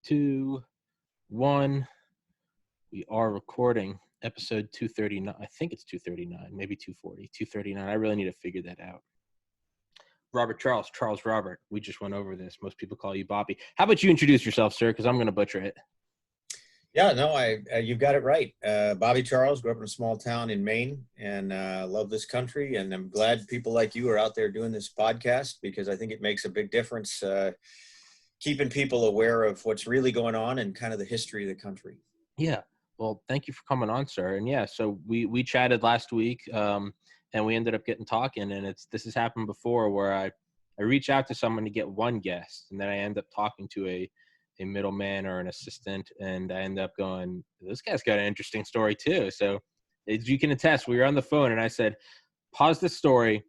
2, 1. We are recording episode 239. I think it's 239, maybe 240, 239. I really need to figure that out. Charles Robert. We just went over this. Most people call you Bobby. How about you introduce yourself, sir? Because I'm going to butcher it. Yeah, no, you've got it right. Bobby Charles, grew up in a small town in Maine, and love this country. And I'm glad people like you are out there doing this podcast, because I think it makes a big difference, keeping people aware of what's really going on and kind of the history of the country. Yeah. Well, thank you for coming on, sir. And yeah, so we chatted last week, and we ended up getting talking. And this has happened before, where I reach out to someone to get one guest, and then I end up talking to a middleman or an assistant, and I end up going, this guy's got an interesting story too. So as you can attest, we were on the phone and I said, pause this story.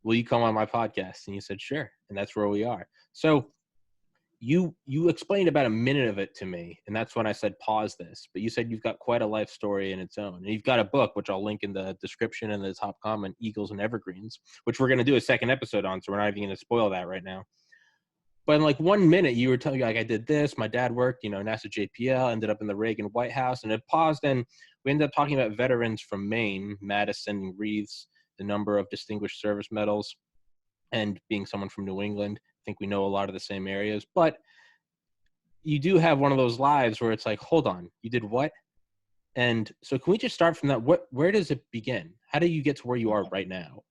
Will you come on my podcast? And you said, sure. And that's where we are. So you explained about a minute of it to me, and that's when I said, pause this. But you said you've got quite a life story in its own. And you've got a book, which I'll link in the description and the top comment, Eagles and Evergreens, which we're going to do a second episode on. So we're not even going to spoil that right now. But in like 1 minute, you were telling me, like, I did this, my dad worked, NASA JPL, ended up in the Reagan White House, and it paused, and we ended up talking about veterans from Maine, Madison, wreaths, the number of distinguished service medals, and being someone from New England. I think we know a lot of the same areas. But you do have one of those lives where it's like, hold on, you did what? And so can we just start from that? Where does it begin? How do you get to where you are right now?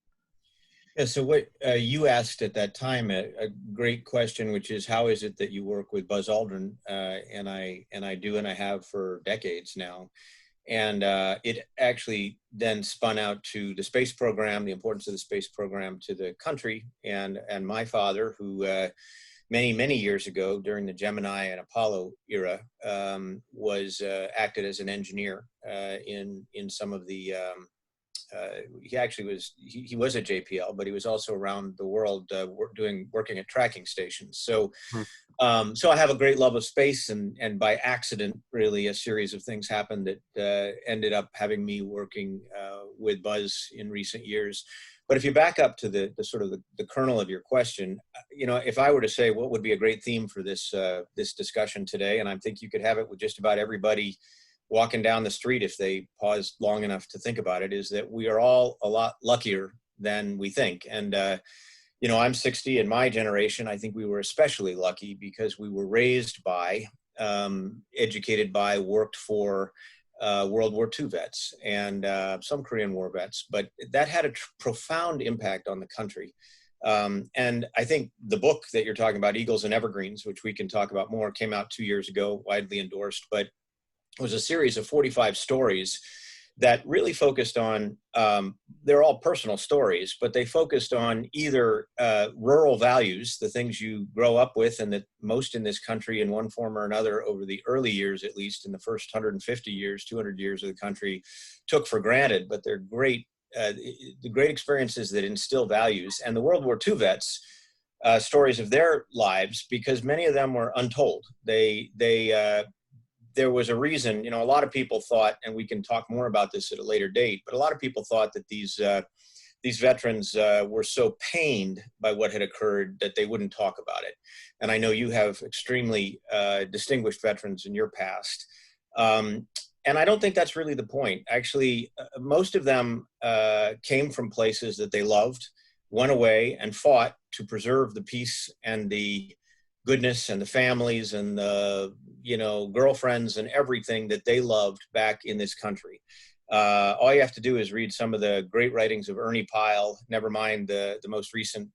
Yeah, so what you asked at that time, a great question, which is, how is it that you work with Buzz Aldrin? And I do, and I have for decades now. And it actually then spun out to the space program, the importance of the space program to the country, and my father, who many years ago during the Gemini and Apollo era was acted as an engineer in some of the. He actually he was at JPL, but he was also around the world working at tracking stations. So so I have a great love of space, and by accident, really, a series of things happened that ended up having me working with Buzz in recent years. But if you back up to the sort of the kernel of your question, if I were to say what would be a great theme for this discussion today, and I think you could have it with just about everybody walking down the street if they paused long enough to think about it, is that we are all a lot luckier than we think. And, I'm 60, in my generation, I think we were especially lucky because we were raised by, educated by, worked for World War II vets and some Korean War vets. But that had a profound impact on the country. And I think the book that you're talking about, Eagles and Evergreens, which we can talk about more, came out 2 years ago, widely endorsed, but was a series of 45 stories that really focused on, they're all personal stories, but they focused on either rural values, the things you grow up with, and that most in this country in one form or another over the early years, at least in the first 150 years, 200 years of the country, took for granted, but they're great, the great experiences that instill values. And the World War II vets, stories of their lives, because many of them were untold. There was a reason, a lot of people thought, and we can talk more about this at a later date, but a lot of people thought that these veterans were so pained by what had occurred that they wouldn't talk about it. And I know you have extremely distinguished veterans in your past. And I don't think that's really the point. Actually, most of them came from places that they loved, went away and fought to preserve the peace and the goodness and the families and the girlfriends and everything that they loved back in this country. All you have to do is read some of the great writings of Ernie Pyle, never mind the most recent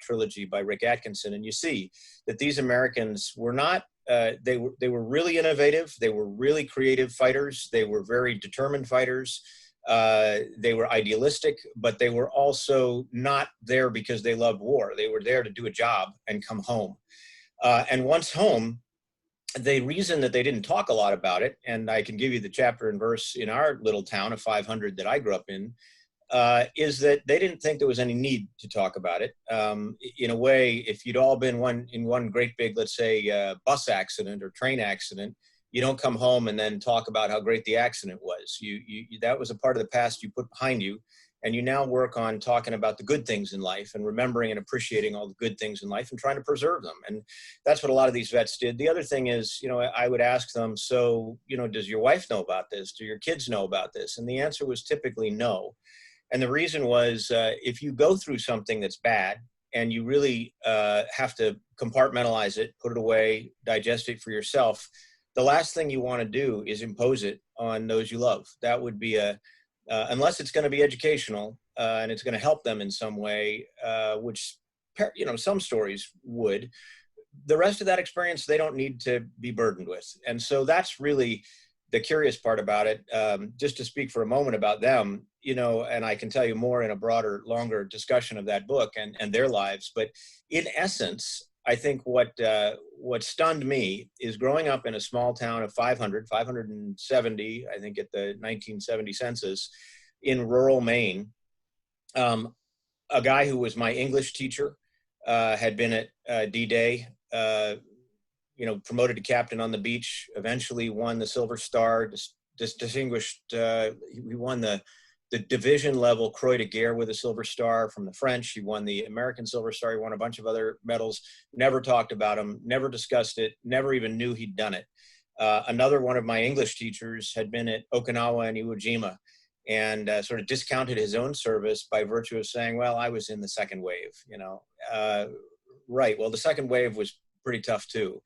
trilogy by Rick Atkinson, and you see that these Americans were not, they were really innovative, they were really creative fighters, they were very determined fighters, they were idealistic, but they were also not there because they loved war. They were there to do a job and come home. And once home, the reason that they didn't talk a lot about it, and I can give you the chapter and verse in our little town of 500 that I grew up in, is that they didn't think there was any need to talk about it. In a way, if you'd all been in one great big, let's say, bus accident or train accident, you don't come home and then talk about how great the accident was. That was a part of the past you put behind you, and you now work on talking about the good things in life and remembering and appreciating all the good things in life and trying to preserve them. And that's what a lot of these vets did. The other thing is, I would ask them, so, does your wife know about this? Do your kids know about this? And the answer was typically no. And the reason was, if you go through something that's bad and you really have to compartmentalize it, put it away, digest it for yourself, the last thing you want to do is impose it on those you love. That would be unless it's going to be educational and it's going to help them in some way, which, some stories would. The rest of that experience, they don't need to be burdened with. And so that's really the curious part about it. Just to speak for a moment about them, and I can tell you more in a broader, longer discussion of that book and their lives. But in essence, I think what stunned me is growing up in a small town of 570, I think at the 1970 census, in rural Maine. A guy who was my English teacher had been at D-Day, promoted to captain on the beach, eventually won the Silver Star, distinguished, he won the division level Croix de Guerre with a Silver Star from the French. He won the American Silver Star. He won a bunch of other medals, never talked about him, never discussed it, never even knew he'd done it. Another one of my English teachers had been at Okinawa and Iwo Jima and sort of discounted his own service by virtue of saying, well, I was in the second wave, right. Well, the second wave was pretty tough too.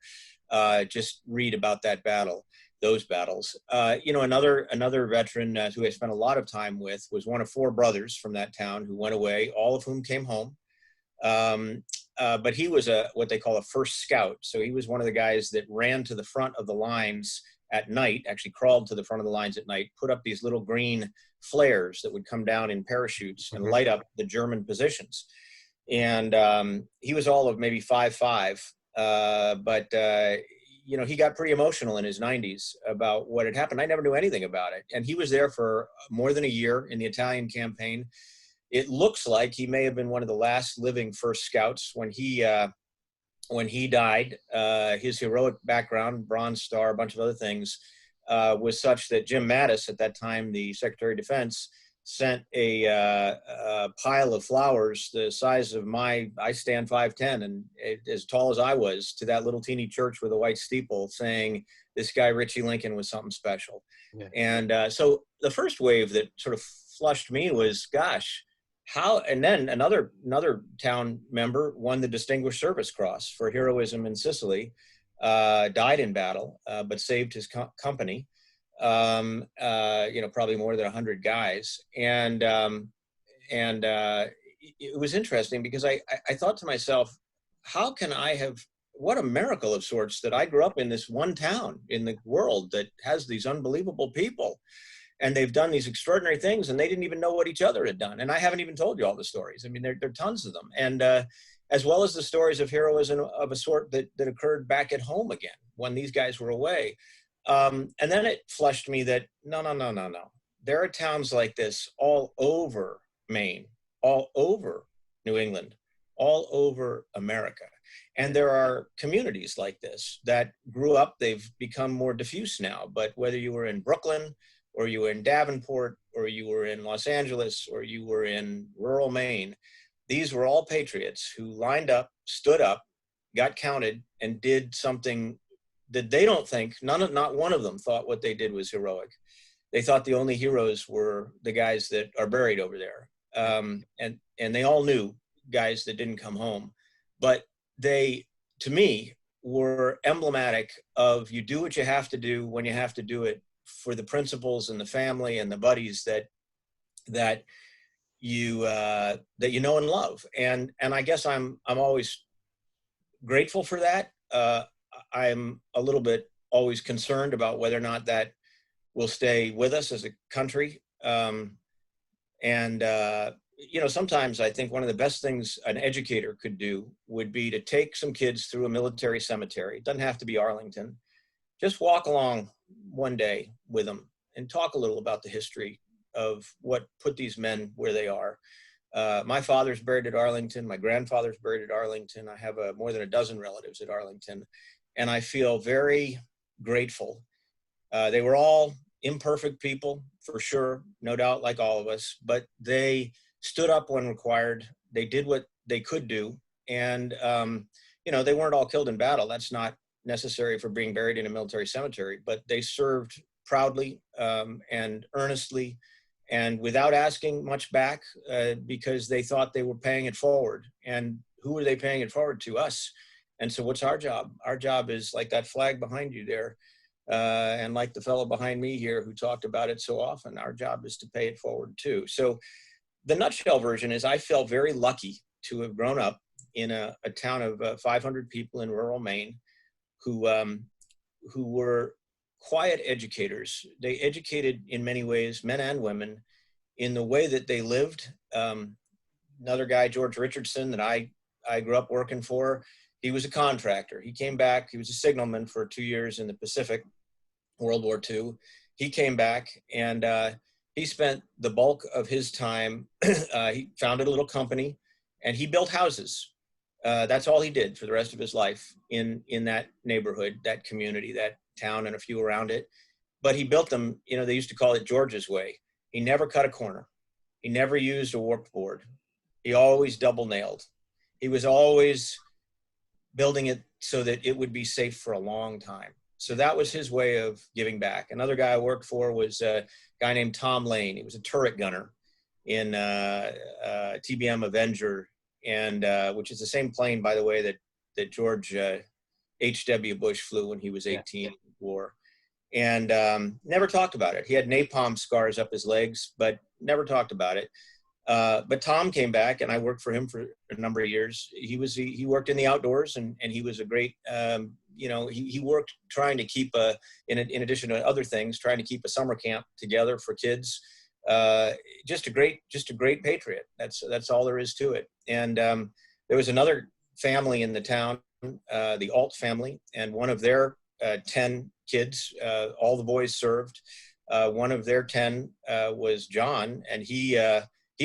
Just read about that battle. Those battles. Another veteran who I spent a lot of time with was one of four brothers from that town who went away, all of whom came home. But he was what they call a first scout. So he was one of the guys that ran to the front of the lines at night, actually crawled to the front of the lines at night, put up these little green flares that would come down in parachutes and light up the German positions. And he was all of maybe 5'5", but he got pretty emotional in his 90s about what had happened. I never knew anything about it. And he was there for more than a year in the Italian campaign. It looks like he may have been one of the last living first scouts when he died. His heroic background, Bronze Star, a bunch of other things, was such that Jim Mattis, at that time the Secretary of Defense, sent a pile of flowers the size of I stand 5'10", and as tall as I was, to that little teeny church with a white steeple, saying this guy Richie Lincoln was something special. Yeah. And so the first wave that sort of flushed me was, gosh, how? And then another town member won the Distinguished Service Cross for heroism in Sicily, died in battle, but saved his company. Probably more than 100 guys. And it was interesting because I thought to myself, how can I have, what a miracle of sorts that I grew up in this one town in the world that has these unbelievable people. And they've done these extraordinary things and they didn't even know what each other had done. And I haven't even told you all the stories. I mean, there are tons of them. And as well as the stories of heroism of a sort that occurred back at home again when these guys were away. And then it flushed me that no. There are towns like this all over Maine, all over New England, all over America. And there are communities like this that grew up, they've become more diffuse now, but whether you were in Brooklyn or you were in Davenport or you were in Los Angeles or you were in rural Maine, these were all patriots who lined up, stood up, got counted, and did something that they don't think, not one of them thought what they did was heroic. They thought the only heroes were the guys that are buried over there. And they all knew guys that didn't come home. But they, to me, were emblematic of you do what you have to do when you have to do it for the principles and the family and the buddies that you know and love. And I guess I'm always grateful for that. I'm a little bit always concerned about whether or not that will stay with us as a country. Sometimes I think one of the best things an educator could do would be to take some kids through a military cemetery. It doesn't have to be Arlington. Just walk along one day with them and talk a little about the history of what put these men where they are. My father's buried at Arlington. My grandfather's buried at Arlington. I have more than a dozen relatives at Arlington. And I feel very grateful. They were all imperfect people, for sure, no doubt, like all of us, but they stood up when required. They did what they could do. And, they weren't all killed in battle. That's not necessary for being buried in a military cemetery, but they served proudly and earnestly and without asking much back because they thought they were paying it forward. And who were they paying it forward to? Us. And so what's our job? Our job is like that flag behind you there. And like the fellow behind me here who talked about it so often, our job is to pay it forward too. So the nutshell version is I felt very lucky to have grown up in a town of 500 people in rural Maine who were quiet educators. They educated in many ways, men and women, in the way that they lived. Another guy, George Richardson, that I grew up working for, he was a contractor. He came back, he was a signalman for 2 years in the Pacific, World War II. He came back and he spent the bulk of his time, he founded a little company and he built houses. That's all he did for the rest of his life in that neighborhood, that community, that town and a few around it. But he built them, they used to call it George's way. He never cut a corner. He never used a warped board. He always double nailed. He was always building it so that it would be safe for a long time. So that was his way of giving back. Another guy I worked for was a guy named Tom Lane. He was a turret gunner in TBM Avenger, and which is the same plane, by the way, that George H.W. Bush flew when he was 18 in the war. And never talked about it. He had napalm scars up his legs, but never talked about it. But Tom came back, and I worked for him for a number of years. He worked in the outdoors, and he was a great, he worked trying to keep in addition to other things, trying to keep a summer camp together for kids. Just a great patriot. That's all there is to it. And there was another family in the town, the Alt family, and one of their 10 kids, all the boys served. One of their 10 was John, and he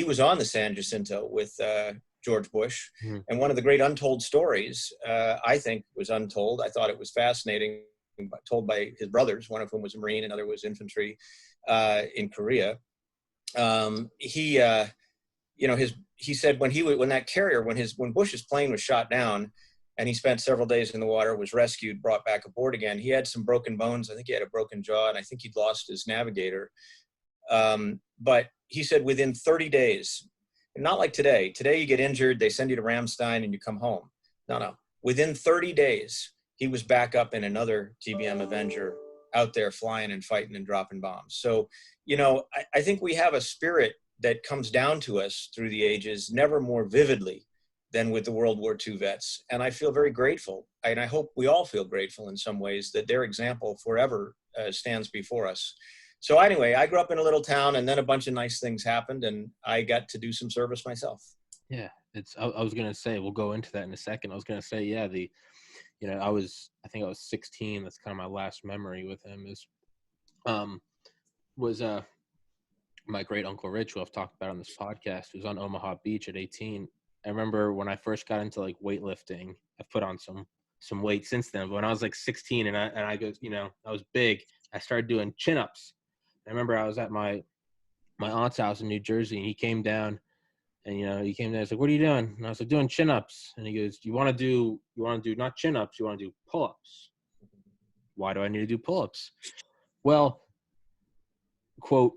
was on the San Jacinto with George Bush. Mm-hmm. And one of the great untold stories, I think, was untold. I thought it was fascinating, told by his brothers, one of whom was a Marine, another was infantry in Korea. He said when Bush's plane was shot down, and he spent several days in the water, was rescued, brought back aboard again. He had some broken bones. I think he had a broken jaw, and I think he'd lost his navigator. But he said within 30 days, not like today. Today you get injured, they send you to Ramstein, and you come home. No. Within 30 days, he was back up in another TBM Avenger, out there flying and fighting and dropping bombs. So, I think we have a spirit that comes down to us through the ages, never more vividly than with the World War II vets. And I feel very grateful, and I hope we all feel grateful in some ways that their example forever stands before us. So anyway, I grew up in a little town, and then a bunch of nice things happened, and I got to do some service myself. Yeah, I was going to say, we'll go into that in a second. I was going to say, yeah, I think I was 16. That's kind of my last memory with him was my great uncle Rich, who I've talked about on this podcast, who was on Omaha Beach at 18. I remember when I first got into like weightlifting, I've put on some weight since then, but when I was like 16 and I go, I was big, I started doing chin-ups. I remember I was at my aunt's house in New Jersey, and he came down, and he's like, "What are you doing?" And I was like, "Doing chin-ups." And he goes, "You want to do not chin-ups, you want to do pull-ups." Why do I need to do pull-ups? Well, quote,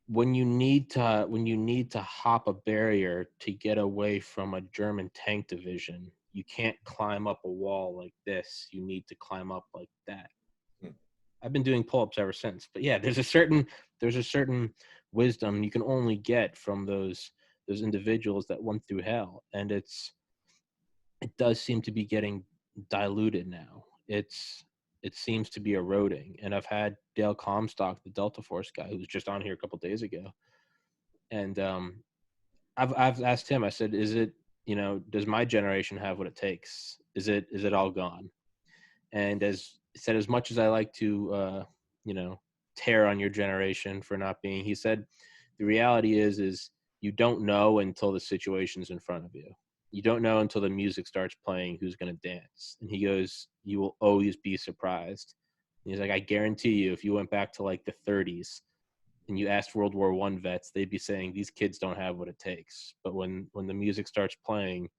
when you need to hop a barrier to get away from a German tank division, you can't climb up a wall like this. You need to climb up like that. I've been doing pull-ups ever since. But yeah, there's a certain wisdom you can only get from those individuals that went through hell, and it does seem to be getting diluted now. It seems to be eroding. And I've had Dale Comstock, the Delta Force guy, who was just on here a couple of days ago, and I've asked him. I said, "Is it, does my generation have what it takes? Is it all gone?" And as said, as much as I like to, tear on your generation for not being, he said, the reality is you don't know until the situation's in front of you. You don't know until the music starts playing who's going to dance. And he goes, you will always be surprised He's like, I guarantee you, if you went back to like the 30s and you asked World War I vets, they'd be saying these kids don't have what it takes. But when the music starts playing,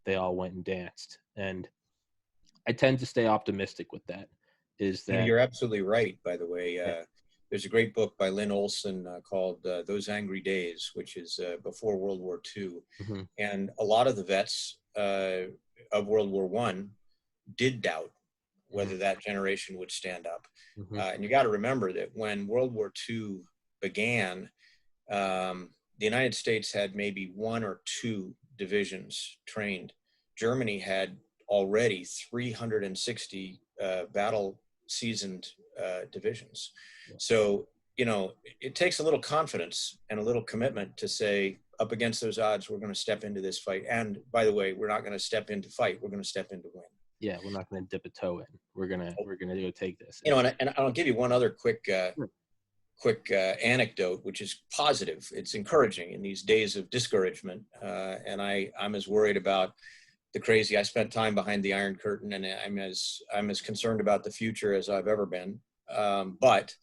they all went and danced. And I tend to stay optimistic with that. Is that You're absolutely right, by the way. There's a great book by Lynn Olson called Those Angry Days, which is before World War II. Mhm. And a lot of the vets of World War I did doubt whether that generation would stand up. And you got to remember that when World War II began, the United States had maybe 1 or 2 divisions trained. Germany had already 360 battle seasoned divisions. So, you know, it takes a little confidence and a little commitment to say, up against those odds, we're going to step into this fight. And by the way, we're not going to step in to fight. We're going to step in to win. Yeah, we're not going to dip a toe in. We're gonna go take this. You know, and I'll give you one other quick Sure. Anecdote, which is positive. It's encouraging in these days of discouragement. And I'm as worried about the crazy. I spent time behind the Iron Curtain, and I'm as concerned about the future as I've ever been. But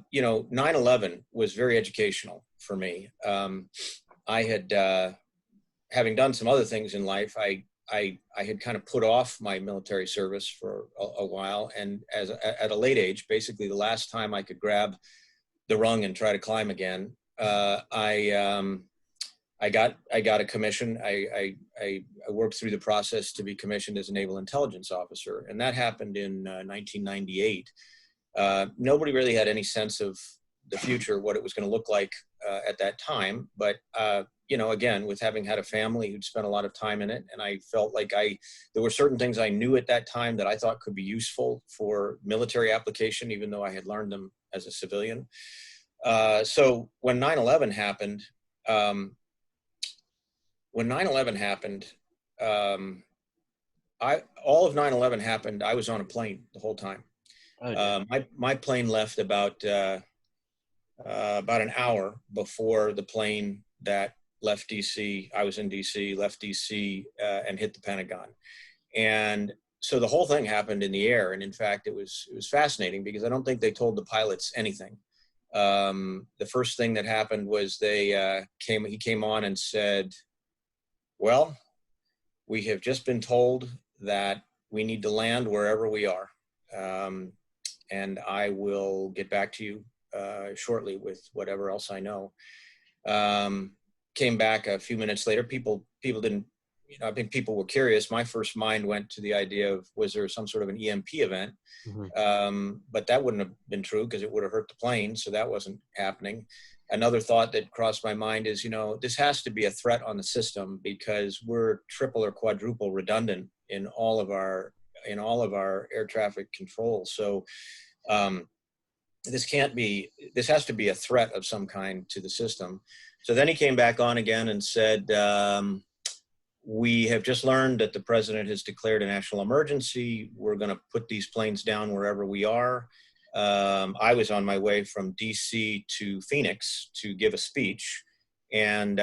you know, 9/11 was very educational for me. I had, having done some other things in life, I had kind of put off my military service for a while, and at a late age, basically the last time I could grab the rung and try to climb again, I got a commission. I worked through the process to be commissioned as a naval intelligence officer, and that happened in 1998. Nobody really had any sense of the future, what it was going to look like at that time. But, you know, again, with having had a family who'd spent a lot of time in it, and I felt like there were certain things I knew at that time that I thought could be useful for military application, even though I had learned them as a civilian. So when 9/11 happened, all of 9/11 happened, I was on a plane the whole time. Oh, yeah. My plane left about an hour before the plane that left DC. I was in DC, left DC, and hit the Pentagon. And so the whole thing happened in the air. And in fact, it was fascinating because I don't think they told the pilots anything. The first thing that happened was he came on and said, well, we have just been told that we need to land wherever we are. And I will get back to you shortly with whatever else I know. Came back a few minutes later. People didn't, you know, I think people were curious. My first mind went to the idea of, was there some sort of an EMP event? But that wouldn't have been true because it would have hurt the plane. So that wasn't happening. Another thought that crossed my mind is, you know, this has to be a threat on the system because we're triple or quadruple redundant in all of our air traffic control. So this has to be a threat of some kind to the system. So then he came back on again and said, we have just learned that the president has declared a national emergency. We're going to put these planes down wherever we are. I was on my way from DC to Phoenix to give a speech. And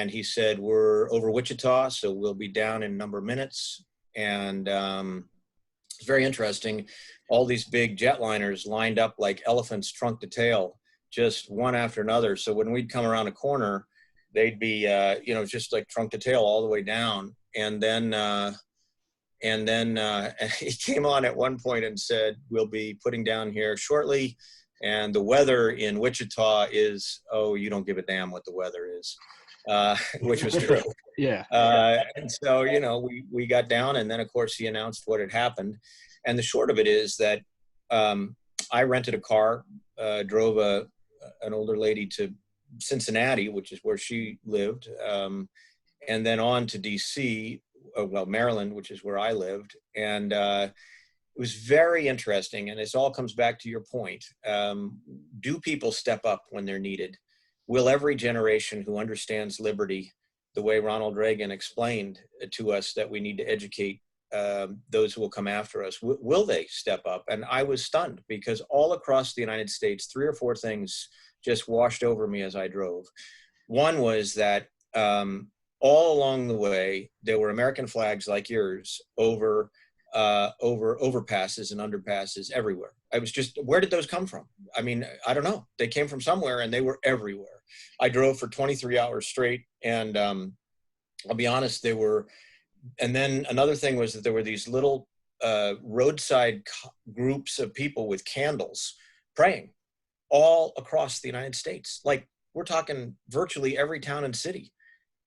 he said, we're over Wichita, so we'll be down in a number of minutes. And it's very interesting. All these big jetliners lined up like elephants trunk to tail, just one after another. So when we'd come around a corner, they'd be, you know, just like trunk to tail all the way down. And then he came on at one point and said, we'll be putting down here shortly. And the weather in Wichita is, oh, you don't give a damn what the weather is, which was true. Yeah. And so, you know, we got down, and then of course he announced what had happened. And the short of it is that I rented a car, drove an older lady to Cincinnati, which is where she lived, and then on to DC, Maryland, which is where I lived. And it was very interesting. And this all comes back to your point. Do people step up when they're needed? Will every generation who understands liberty, the way Ronald Reagan explained to us that we need to educate those who will come after us, will they step up? And I was stunned because all across the United States, 3 or 4 things just washed over me as I drove. One was that all along the way, there were American flags like yours over over overpasses and underpasses everywhere. I was just, where did those come from? I mean, I don't know. They came from somewhere and they were everywhere. I drove for 23 hours straight, and I'll be honest, they were. And then another thing was that there were these little roadside groups of people with candles praying all across the United States. Like, we're talking virtually every town and city.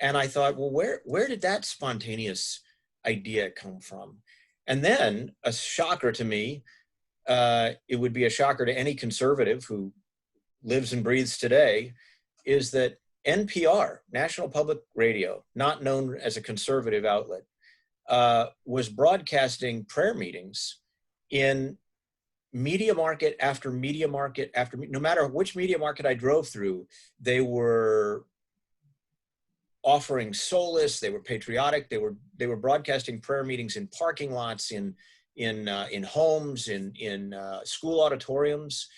And I thought, well, where did that spontaneous idea come from? And then, a shocker to me, it would be a shocker to any conservative who lives and breathes today, is that NPR, National Public Radio, not known as a conservative outlet, was broadcasting prayer meetings in media market after media market after, no matter which media market I drove through, they were offering solace. They were patriotic. They were broadcasting prayer meetings in parking lots, in homes, in school auditoriums.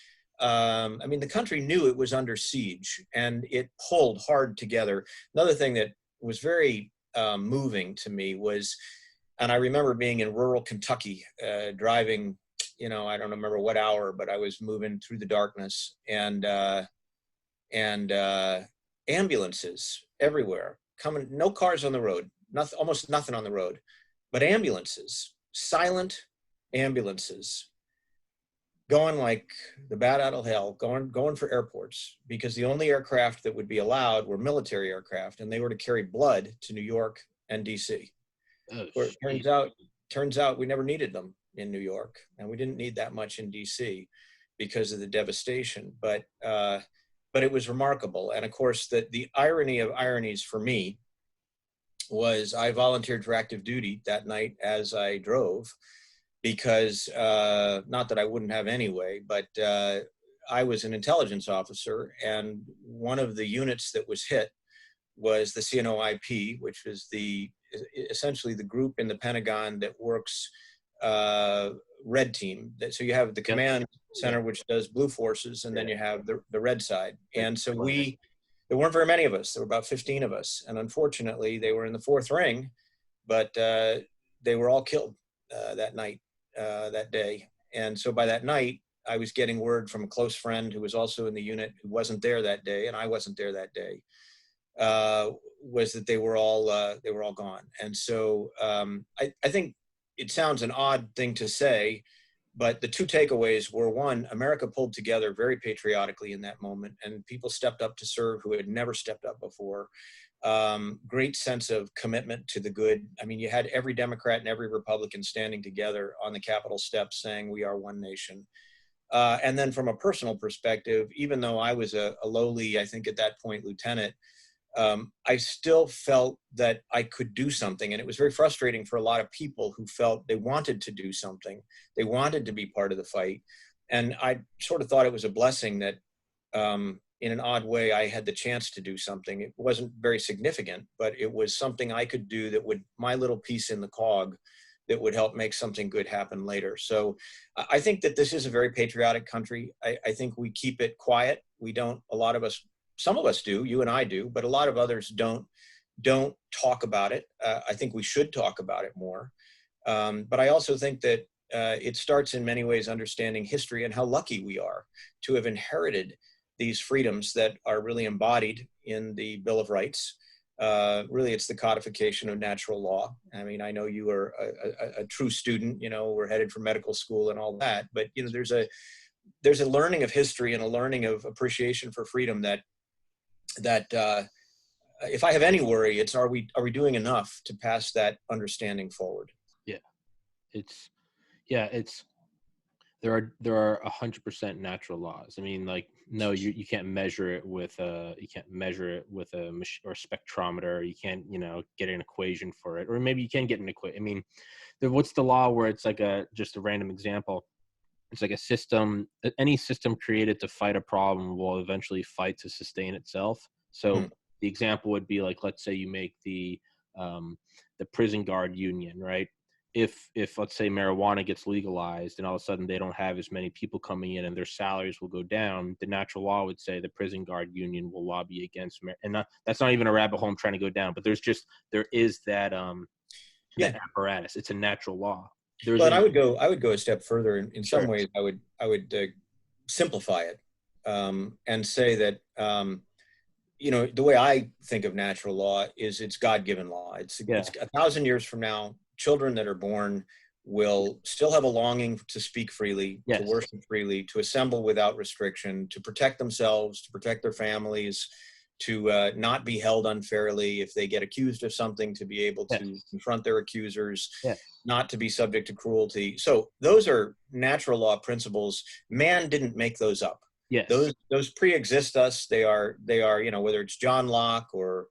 I mean, the country knew it was under siege, and it pulled hard together. Another thing that was very moving to me was, and I remember being in rural Kentucky, driving, I don't remember what hour, but I was moving through the darkness, and ambulances everywhere coming, no cars on the road, nothing, almost nothing on the road, but ambulances, silent ambulances, going like the bat out of hell, going for airports, because the only aircraft that would be allowed were military aircraft, and they were to carry blood to New York and DC. Oh, Where it turns out we never needed them in New York, and we didn't need that much in DC because of the devastation. But it was remarkable. And of course, the irony of ironies for me was I volunteered for active duty that night as I drove, because not that I wouldn't have anyway, but I was an intelligence officer, and one of the units that was hit was the CNOIP, which is essentially the group in the Pentagon that works red team. So you have the command center, which does blue forces, and then you have the red side. And so there weren't very many of us. There were about 15 of us. And unfortunately, they were in the fourth ring, but they were all killed that night, that day. And so by that night, I was getting word from a close friend who was also in the unit, who wasn't there that day, and I wasn't there that day, was that they were all gone. And so I think it sounds an odd thing to say, but the two takeaways were: one, America pulled together very patriotically in that moment, and people stepped up to serve who had never stepped up before. Great sense of commitment to the good. I mean, you had every Democrat and every Republican standing together on the Capitol steps saying, "We are one nation." And then from a personal perspective, even though I was a lowly, I think at that point, lieutenant, I still felt that I could do something. And it was very frustrating for a lot of people who felt they wanted to do something. They wanted to be part of the fight. And I sort of thought it was a blessing that in an odd way, I had the chance to do something. It wasn't very significant, but it was something I could do that would, my little piece in the cog, that would help make something good happen later. So I think that this is a very patriotic country. I think we keep it quiet. We don't, a lot of us, some of us do, you and I do, but a lot of others don't talk about it. I think we should talk about it more. But I also think that it starts in many ways understanding history and how lucky we are to have inherited these freedoms that are really embodied in the Bill of Rights. Really, it's the codification of natural law. I mean, I know you are a true student, we're headed for medical school and all that, but there's a learning of history and a learning of appreciation for freedom that if I have any worry, it's are we doing enough to pass that understanding forward? There are 100% natural laws. I mean, like, no, you can't measure it with a spectrometer. You can't, get an equation for it, or maybe you can get an equation. I mean, what's the law where it's like just a random example? It's like a system, any system created to fight a problem will eventually fight to sustain itself. So the example would be like, let's say you make the prison guard union, right? If let's say marijuana gets legalized and all of a sudden they don't have as many people coming in and their salaries will go down, the natural law would say the prison guard union will lobby against, and that's not even a rabbit hole I'm trying to go down, but there is that apparatus. It's a natural law. there's Well, and a I would go a step further. In some sure. ways, I would simplify it, and say that, the way I think of natural law is it's God-given law. Yeah. It's 1,000 years from now, children that are born will still have a longing to speak freely, to Yes. worship freely, to assemble without restriction, to protect themselves, to protect their families, to not be held unfairly if they get accused of something, to be able Yes. to confront their accusers, Yes. not to be subject to cruelty. So those are natural law principles. Man didn't make those up. Yes. Those pre-exist us. They are, whether it's John Locke or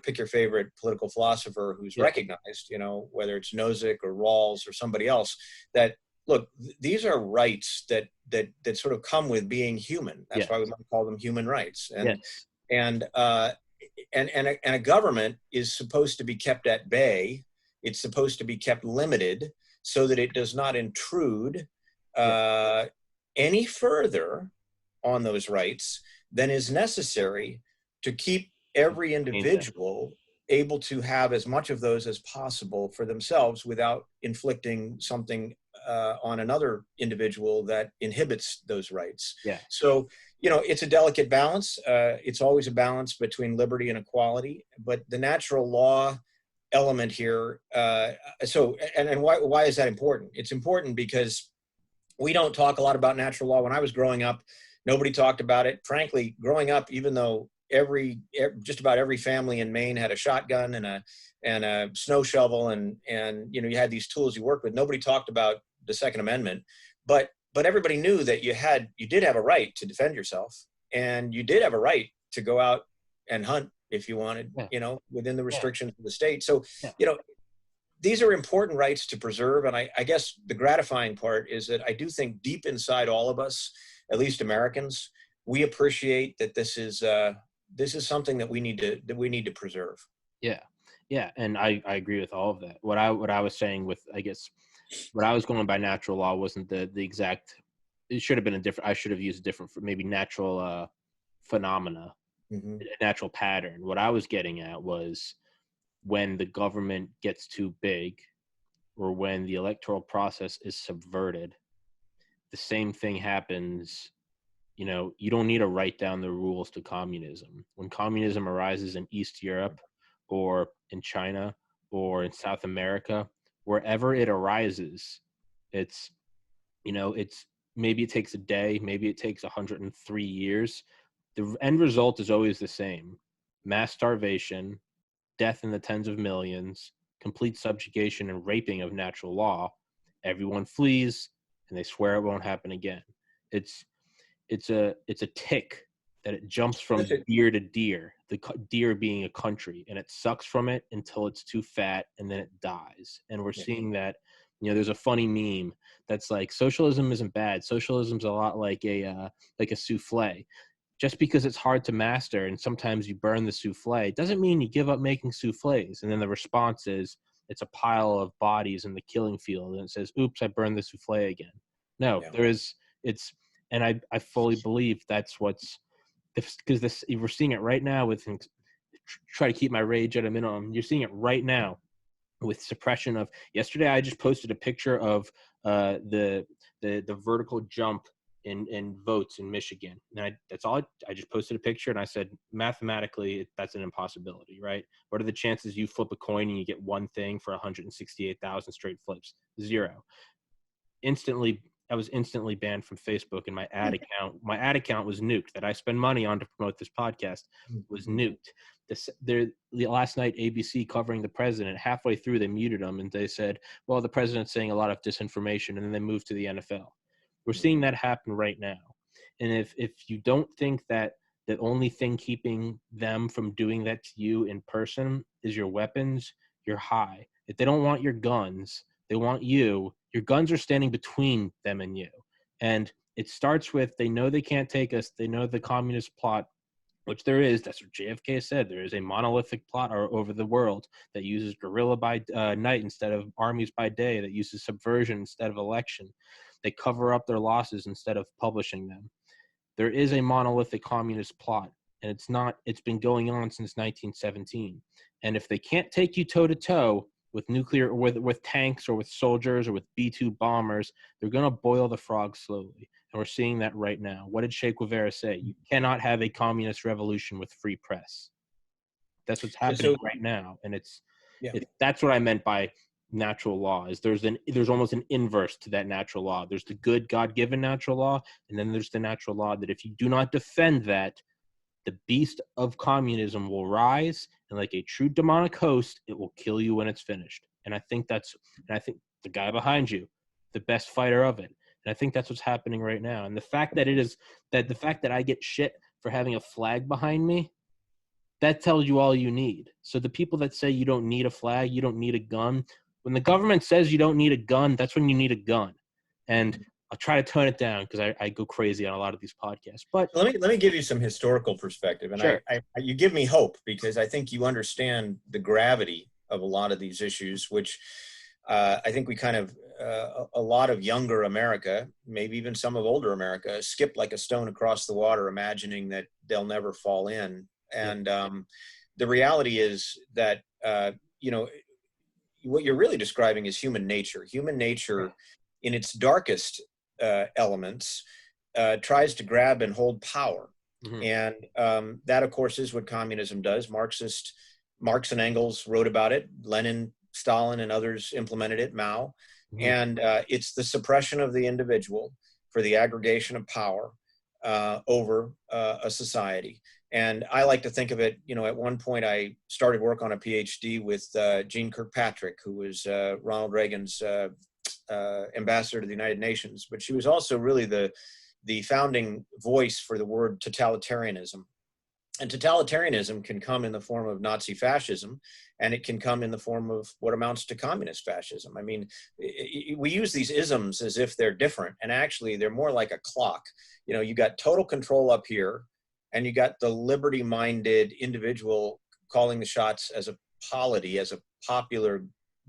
pick your favorite political philosopher who's Yeah. recognized, whether it's Nozick or Rawls or somebody else, that look, these are rights that sort of come with being human. That's Yes. why we might call them human rights. Yes. And a government is supposed to be kept at bay. It's supposed to be kept limited so that it does not intrude any further on those rights than is necessary to keep every individual able to have as much of those as possible for themselves without inflicting something on another individual that inhibits those rights. Yeah. So, it's a delicate balance. It's always a balance between liberty and equality, but the natural law element here. And why is that important? It's important because we don't talk a lot about natural law. When I was growing up, nobody talked about it. Frankly, growing up, even though just about every family in Maine had a shotgun and a snow shovel and you had these tools you worked with, nobody talked about the Second Amendment. But everybody knew that you did have a right to defend yourself, and you did have a right to go out and hunt if you wanted, within the restrictions of the state. So, these are important rights to preserve. And I guess the gratifying part is that I do think deep inside all of us, at least Americans, we appreciate that this is something that we need to preserve. Yeah. Yeah. And I agree with all of that. What I was saying with, I guess, what I was going by natural law wasn't the exact, it should have been I should have used a different, maybe natural phenomena, Mm-hmm. a natural pattern. What I was getting at was when the government gets too big or when the electoral process is subverted, the same thing happens. You don't need to write down the rules to communism. When communism arises in East Europe or in China or in South America, wherever it arises, it's maybe it takes a day, maybe it takes 103 years. The end result is always the same: mass starvation, death in the tens of millions, complete subjugation and raping of natural law. Everyone flees, and they swear it won't happen again. It's a tick that it jumps from deer to deer, the deer being a country, and it sucks from it until it's too fat, and then it dies. And we're seeing that. There's a funny meme that's like, socialism isn't bad. Socialism's a lot like a souffle. Just because it's hard to master and sometimes you burn the souffle doesn't mean you give up making souffles. And then the response is it's a pile of bodies in the killing field, and it says, oops, I burned the souffle again. No, and I fully believe that's because we're seeing it right now with, try to keep my rage at a minimum. You're seeing it right now with suppression of. Yesterday, I just posted a picture of the vertical jump in votes in Michigan. And that's all. I just posted a picture and I said, mathematically, that's an impossibility, right? What are the chances you flip a coin and you get one thing for 168,000 straight flips? 0. I was instantly banned from Facebook, and my ad account was nuked that I spend money on to promote this podcast was nuked. Last night, ABC covering the president, halfway through they muted him and they said, well, the president's saying a lot of disinformation, and then they moved to the NFL. We're seeing that happen right now. And if you don't think that the only thing keeping them from doing that to you in person is your weapons, you're high. If they don't want your guns, they want you. Your guns are standing between them and you. And it starts with, they know they can't take us. They know the communist plot, which there is. That's what JFK said. There is a monolithic plot over the world that uses guerrilla by night instead of armies by day, that uses subversion instead of election. They cover up their losses instead of publishing them. There is a monolithic communist plot, and it's been going on since 1917. And if they can't take you toe to toe, with nuclear, with tanks or with soldiers or with B-2 bombers. They're going to boil the frog slowly. And we're seeing that right now. What did Che Guevara say? You cannot have a communist revolution with free press. That's what's happening right now. And that's what I meant by natural law. Is there's almost an inverse to that natural law. There's the good God-given natural law, and then there's the natural law that if you do not defend that, the beast of communism will rise, and like a true demonic host, it will kill you when it's finished. And I think the guy behind you, the best fighter of it. And I think that's what's happening right now. And the fact that I get shit for having a flag behind me, that tells you all you need. So the people that say you don't need a flag, you don't need a gun, when the government says you don't need a gun, that's when you need a gun. And I'll try to tone it down because I go crazy on a lot of these podcasts. But let me give you some historical perspective, and sure. You give me hope because I think you understand the gravity of a lot of these issues, which I think we kind of a lot of younger America, maybe even some of older America, skip like a stone across the water, imagining that they'll never fall in. And the reality is that what you're really describing is human nature. Human nature, in its darkest elements, tries to grab and hold power. Mm-hmm. And that, of course, is what communism does. Marx and Engels wrote about it. Lenin, Stalin, and others implemented it, Mao. Mm-hmm. And it's the suppression of the individual for the aggregation of power over a society. And I like to think of it, at one point I started work on a PhD with Jean Kirkpatrick, who was Ronald Reagan's ambassador to the United Nations, but she was also really the founding voice for the word totalitarianism. And totalitarianism can come in the form of Nazi fascism, and it can come in the form of what amounts to communist fascism. I mean, we use these isms as if they're different, and actually they're more like a clock. You got total control up here, and you got the liberty-minded individual calling the shots as a polity, as a popular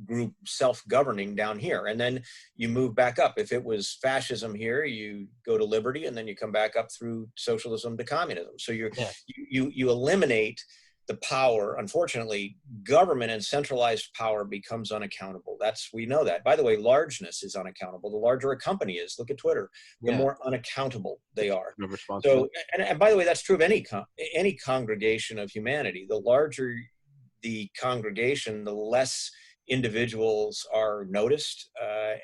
group self-governing down here. And then you move back up. If it was fascism here, you go to liberty, and then you come back up through socialism to communism. So you eliminate the power. Unfortunately, government and centralized power becomes unaccountable. We know that. By the way, largeness is unaccountable. The larger a company is, look at Twitter, the more unaccountable they are. So, and by the way, that's true of any congregation of humanity. The larger the congregation, the less individuals are noticed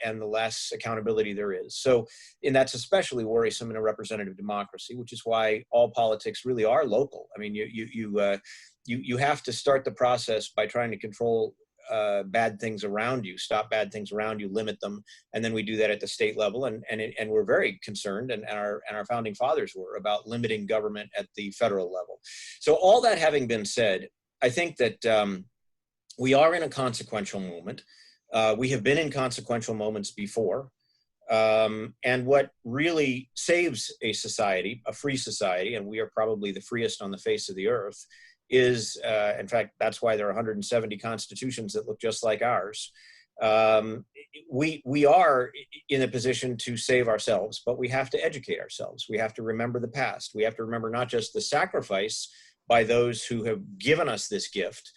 and the less accountability there is. So, and that's especially worrisome in a representative democracy, which is why all politics really are local. I mean, you have to start the process by trying to control bad things around you, stop bad things around you, limit them, and then we do that at the state level. And we're very concerned, and our founding fathers were, about limiting government at the federal level. So, all that having been said, I think that we are in a consequential moment. We have been in consequential moments before. And what really saves a society, a free society, and we are probably the freest on the face of the earth, is, in fact, that's why there are 170 constitutions that look just like ours. We are in a position to save ourselves, but we have to educate ourselves. We have to remember the past. We have to remember not just the sacrifice by those who have given us this gift,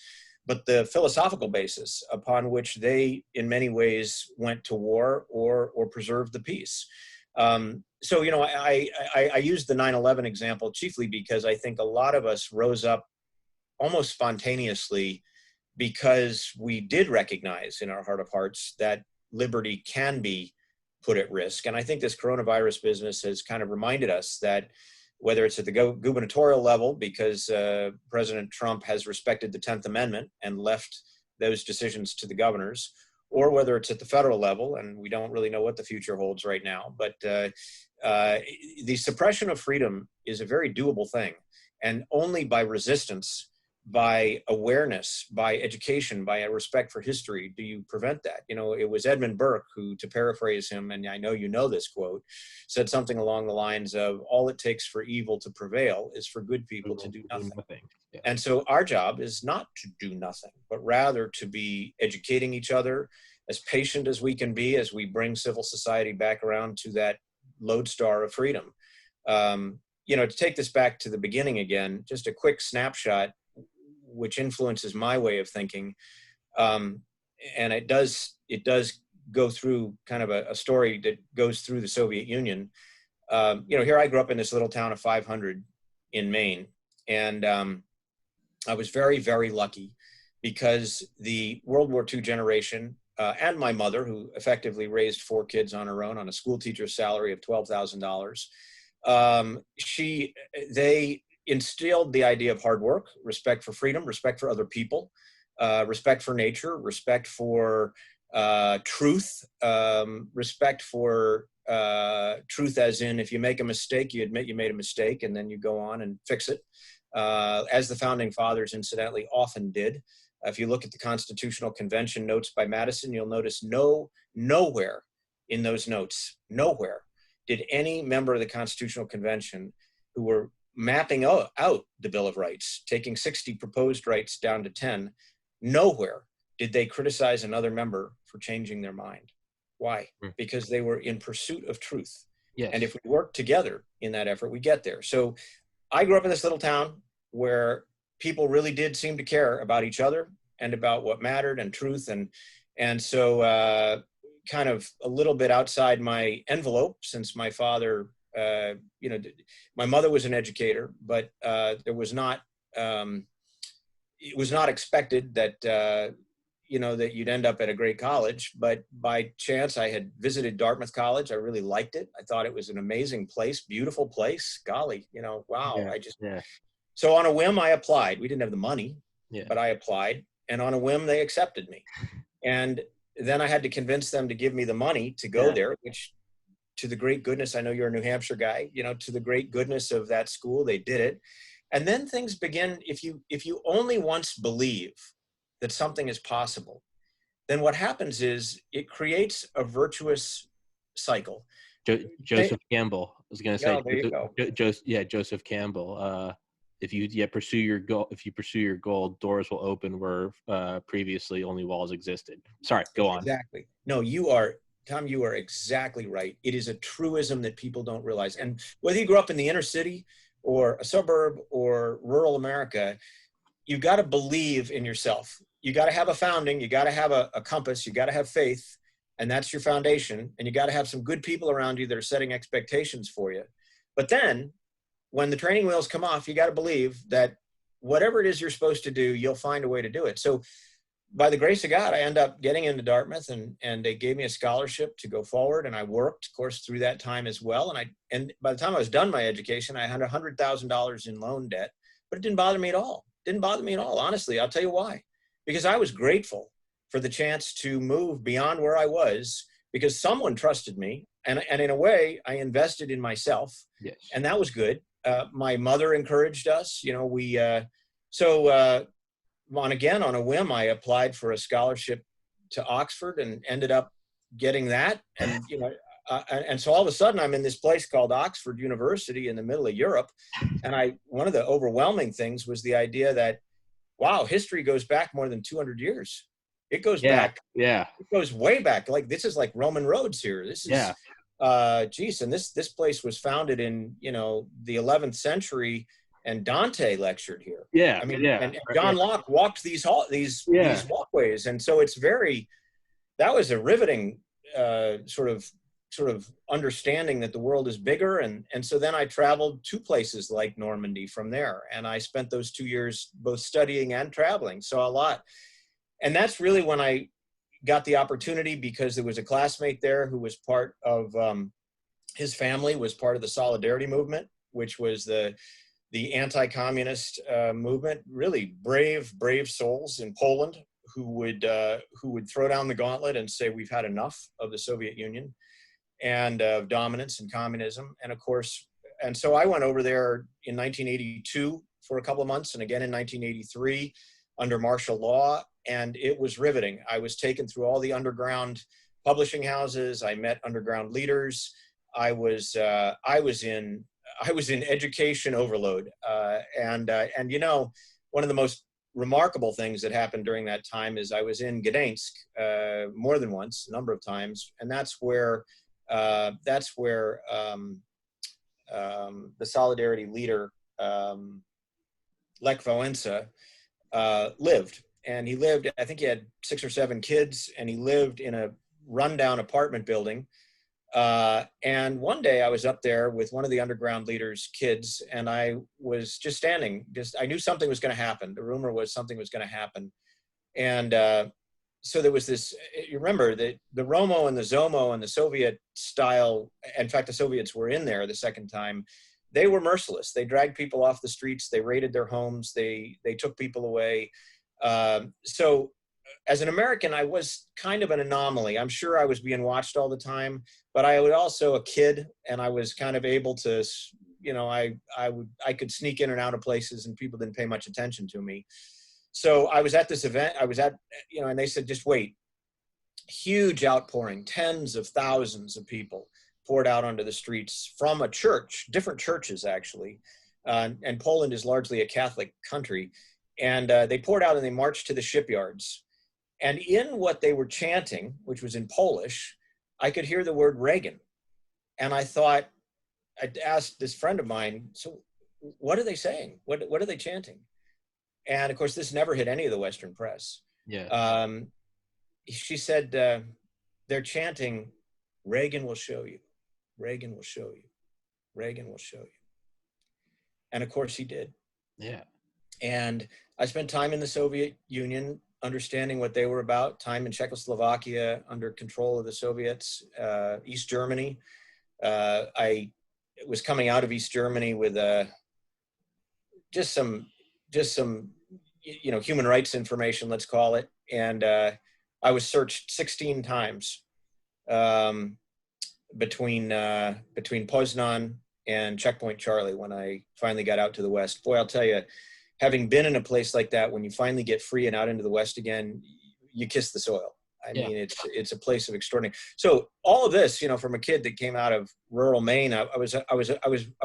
but the philosophical basis upon which they, in many ways, went to war or preserved the peace. So, I used the 9/11 example chiefly because I think a lot of us rose up almost spontaneously because we did recognize in our heart of hearts that liberty can be put at risk. And I think this coronavirus business has kind of reminded us that, whether it's at the gubernatorial level, because President Trump has respected the 10th Amendment and left those decisions to the governors, or whether it's at the federal level, and we don't really know what the future holds right now, but the suppression of freedom is a very doable thing. And only by resistance, by awareness, by education, by a respect for history, do you prevent that. It was Edmund Burke who, to paraphrase him, and I know you know this quote, said something along the lines of, all it takes for evil to prevail is for good people to do nothing. Yeah. And so our job is not to do nothing, but rather to be educating each other, as patient as we can be as we bring civil society back around to that lodestar of freedom. To take this back to the beginning again, just a quick snapshot, which influences my way of thinking. and it does go through kind of a story that goes through the Soviet Union. Here I grew up in this little town of 500 in Maine, and I was very, very lucky because the World War II generation and my mother, who effectively raised 4 kids on her own on a school teacher's salary of $12,000, they instilled the idea of hard work, respect for freedom, respect for other people, respect for nature, respect for truth, respect for truth as in if you make a mistake, you admit you made a mistake and then you go on and fix it, as the founding fathers incidentally often did. If you look at the Constitutional Convention notes by Madison, you'll notice nowhere in those notes, nowhere did any member of the Constitutional Convention who were mapping out the Bill of Rights, taking 60 proposed rights down to 10, nowhere did they criticize another member for changing their mind. Why? Because they were in pursuit of truth. Yes. And if we work together in that effort, we get there. So I grew up in this little town where people really did seem to care about each other and about what mattered and truth. And so kind of a little bit outside my envelope, since my father, my mother was an educator, but it was not expected that, that you'd end up at a great college. But by chance, I had visited Dartmouth College. I really liked it. I thought it was an amazing place, beautiful place. Golly, wow. Yeah. So on a whim, I applied. We didn't have the money, Yeah. but I applied. And on a whim, they accepted me. And then I had to convince them to give me the money to go there, which, to the great goodness, I know you're a New Hampshire guy, to the great goodness of that school, they did it. And then things begin. If you only once believe that something is possible, then what happens is it creates a virtuous cycle. Joseph Campbell, I was going to say, there you go. Joseph Campbell. If you pursue your goal, doors will open where previously only walls existed. Sorry, go on. Exactly. No, Tom, you are exactly right. It is a truism that people don't realize. And whether you grew up in the inner city or a suburb or rural America, you've got to believe in yourself. You got to have a founding. You got to have a compass. You got to have faith, and that's your foundation. And you got to have some good people around you that are setting expectations for you. But then, when the training wheels come off, you got to believe that whatever it is you're supposed to do, you'll find a way to do it. So, by the grace of God, I end up getting into Dartmouth, and they gave me a scholarship to go forward. And I worked, of course, through that time as well. And by the time I was done my education, I had $100,000 in loan debt, but it didn't bother me at all. Didn't bother me at all. Honestly, I'll tell you why. Because I was grateful for the chance to move beyond where I was, because someone trusted me. And in a way, I invested in myself. Yes. And that was good. My mother encouraged us. On a whim, I applied for a scholarship to Oxford and ended up getting that. And, and so all of a sudden I'm in this place called Oxford University in the middle of Europe. And one of the overwhelming things was the idea that, wow, history goes back more than 200 years. It goes back. Yeah. It goes way back. Like, this is like Roman roads here. This is, and this place was founded in, the 11th century, and Dante lectured here. Yeah. I mean, and John Locke walked these walkways. And so that was a riveting sort of understanding that the world is bigger. And so then I traveled to places like Normandy from there. And I spent those 2 years both studying and traveling, saw a lot. And that's really when I got the opportunity, because there was a classmate there who was part of, his family was part of the Solidarity movement, which was the anti-communist movement. Really brave souls in Poland who would throw down the gauntlet and say, we've had enough of the Soviet Union and of dominance and communism. And of course, and so I went over there in 1982 for a couple of months, and again in 1983 under martial law. And it was riveting. I was taken through all the underground publishing houses. I met underground leaders. I was in education overload. And one of the most remarkable things that happened during that time is I was in Gdansk more than once, a number of times. And that's where the Solidarity leader, Lech Wałęsa, lived. and he lived, I think he had 6 or 7 kids, and he lived in a rundown apartment building. And one day I was up there with one of the underground leaders' kids, and I was just standing, I knew something was going to happen. The rumor was something was going to happen. And so there was this, you remember that the Romo and the Zomo and the Soviet style, in fact, the Soviets were in there the second time, they were merciless. They dragged people off the streets. They raided their homes. They took people away. So as an American, I was kind of an anomaly. I'm sure I was being watched all the time, but I was also a kid, and I was kind of able to, you know, I could sneak in and out of places, and people didn't pay much attention to me. So I was at this event, you know, and they said, just wait. Huge outpouring, tens of thousands of people poured out onto the streets from a church, different churches actually. And Poland is largely a Catholic country. And they poured out and they marched to the shipyards. And in what they were chanting, which was in Polish, I could hear the word Reagan. And I thought, I'd asked this friend of mine, so what are they saying? What are they chanting? And of course, this never hit any of the Western press. Yeah. She said, they're chanting, Reagan will show you. Reagan will show you. Reagan will show you. And of course he did. Yeah. And I spent time in the Soviet Union understanding what they were about, time in Czechoslovakia under control of the Soviets, East Germany. I was coming out of East Germany with just some, you know, human rights information, let's call it. And I was searched 16 times between Poznan and Checkpoint Charlie when I finally got out to the West. Boy, I'll tell you, having been in a place like that, when you finally get free and out into the West again, you kiss the soil. I mean, it's a place of extraordinary. So all of this, you know, from a kid that came out of rural Maine,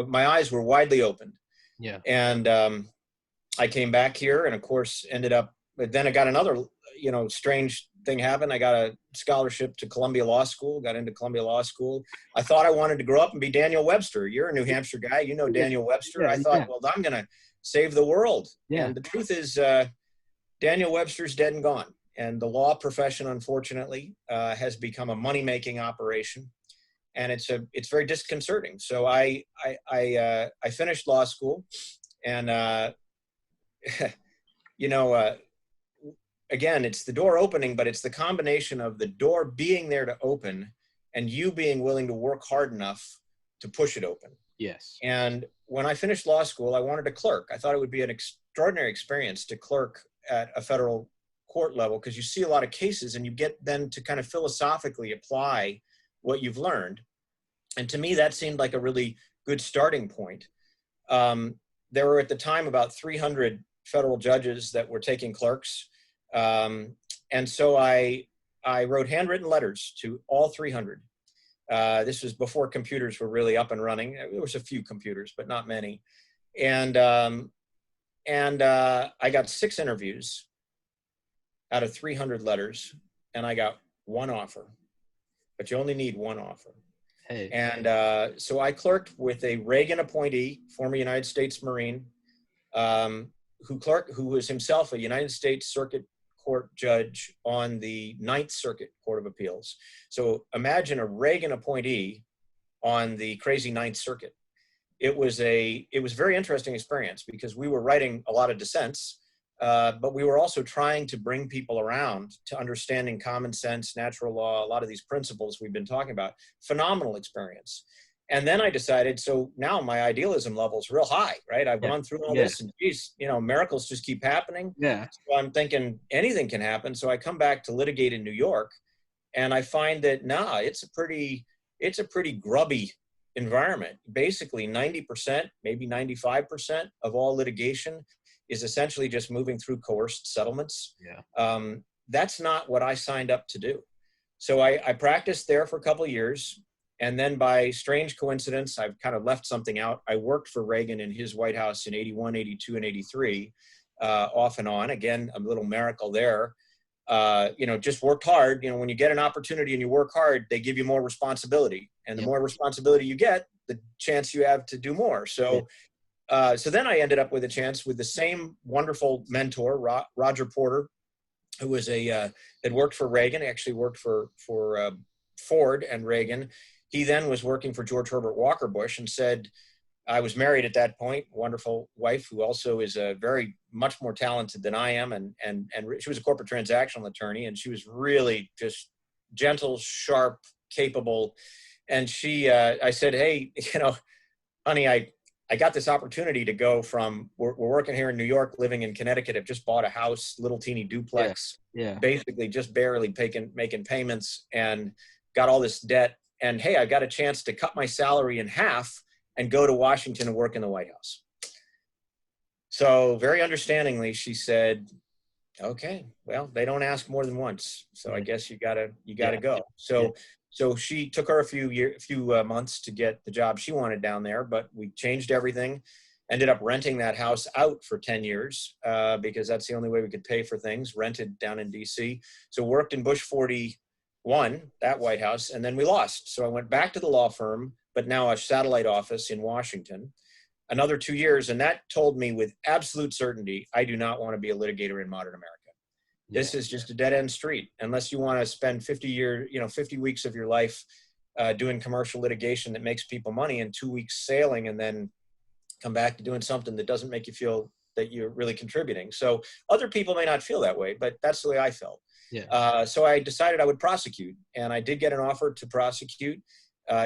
my eyes were widely opened. Yeah. And I came back here, and of course ended up, but then I got another, you know, strange thing happened. I got a scholarship to Columbia Law School, got into Columbia Law School. I thought I wanted to grow up and be Daniel Webster. You're a New Hampshire guy, you know Daniel Webster. Yeah, I thought, well, I'm going to save the world. Yeah. And the truth is, Daniel Webster's dead and gone. And the law profession, unfortunately, has become a money-making operation. And it's very disconcerting. So I finished law school, and you know, again, it's the door opening, but it's the combination of the door being there to open and you being willing to work hard enough to push it open. Yes. And when I finished law school, I wanted to clerk. I thought it would be an extraordinary experience to clerk at a federal court level, because you see a lot of cases and you get then to kind of philosophically apply what you've learned. And to me, that seemed like a really good starting point. There were at the time about 300 federal judges that were taking clerks. And so I wrote handwritten letters to all 300. This was before computers were really up and running. There was a few computers, but not many. And I got 6 interviews out of 300 letters, and I got 1 offer. But you only need 1 offer. Hey. And so I clerked with a Reagan appointee, former United States Marine, who was himself a United States Circuit Court judge on the 9th Circuit Court of Appeals. So imagine a Reagan appointee on the crazy 9th Circuit. It was a very interesting experience, because we were writing a lot of dissents, but we were also trying to bring people around to understanding common sense, natural law, a lot of these principles we've been talking about. Phenomenal experience. And then I decided, so now my idealism level is real high, right? I've gone through all this, and geez, you know, miracles just keep happening. Yeah. So I'm thinking anything can happen. So I come back to litigate in New York, and I find that, it's a pretty grubby environment. Basically 90%, maybe 95% of all litigation is essentially just moving through coerced settlements. Yeah. That's not what I signed up to do. So I practiced there for a couple of years. And then by strange coincidence, I've kind of left something out. I worked for Reagan in his White House in 81, 82, and 83, off and on. Again, a little miracle there. You know, just worked hard. You know, when you get an opportunity and you work hard, they give you more responsibility. And the more responsibility you get, the chance you have to do more. So, so then I ended up with a chance with the same wonderful mentor, Roger Porter, who was had worked for Reagan, actually worked for Ford and Reagan. He then was working for George Herbert Walker Bush, and said, I was married at that point, wonderful wife who also is very much more talented than I am, and she was a corporate transactional attorney, and she was really just gentle, sharp, capable. And I said, hey, honey, I got this opportunity to go from, we're working here in New York, living in Connecticut. I've just bought a house, little teeny duplex, basically just barely making payments, and got all this debt. And hey, I got a chance to cut my salary in half and go to Washington and work in the White House. So very understandingly, she said, okay, well, they don't ask more than once. So I guess you gotta go. So she took her a few months to get the job she wanted down there, but we changed everything, ended up renting that house out for 10 years because that's the only way we could pay for things, rented down in DC. So worked in Bush 41, that White House, and then we lost. So I went back to the law firm, but now a satellite office in Washington, another 2 years. And that told me with absolute certainty, I do not want to be a litigator in modern America. This is just a dead end street. Unless you want to spend 50 weeks of your life doing commercial litigation that makes people money, and 2 weeks sailing, and then come back to doing something that doesn't make you feel that you're really contributing. So other people may not feel that way, but that's the way I felt. So I decided I would prosecute, and I did get an offer to prosecute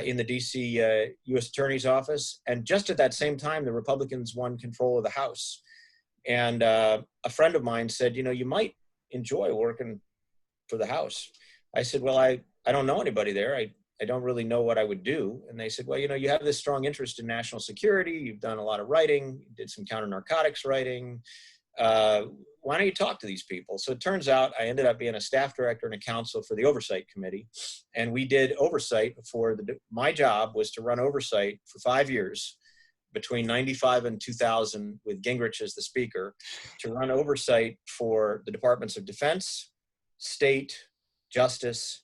in the DC U.S. Attorney's Office. And just at that same time, the Republicans won control of the House. And a friend of mine said, you might enjoy working for the House. I said, well, I don't know anybody there. I don't really know what I would do. And they said, well, you have this strong interest in national security. You've done a lot of writing, did some counter-narcotics writing. Why don't you talk to these people? So it turns out I ended up being a staff director and a counsel for the Oversight Committee. And we did oversight my job was to run oversight for 5 years, between 95 and 2000, with Gingrich as the speaker, to run oversight for the Departments of Defense, State, Justice,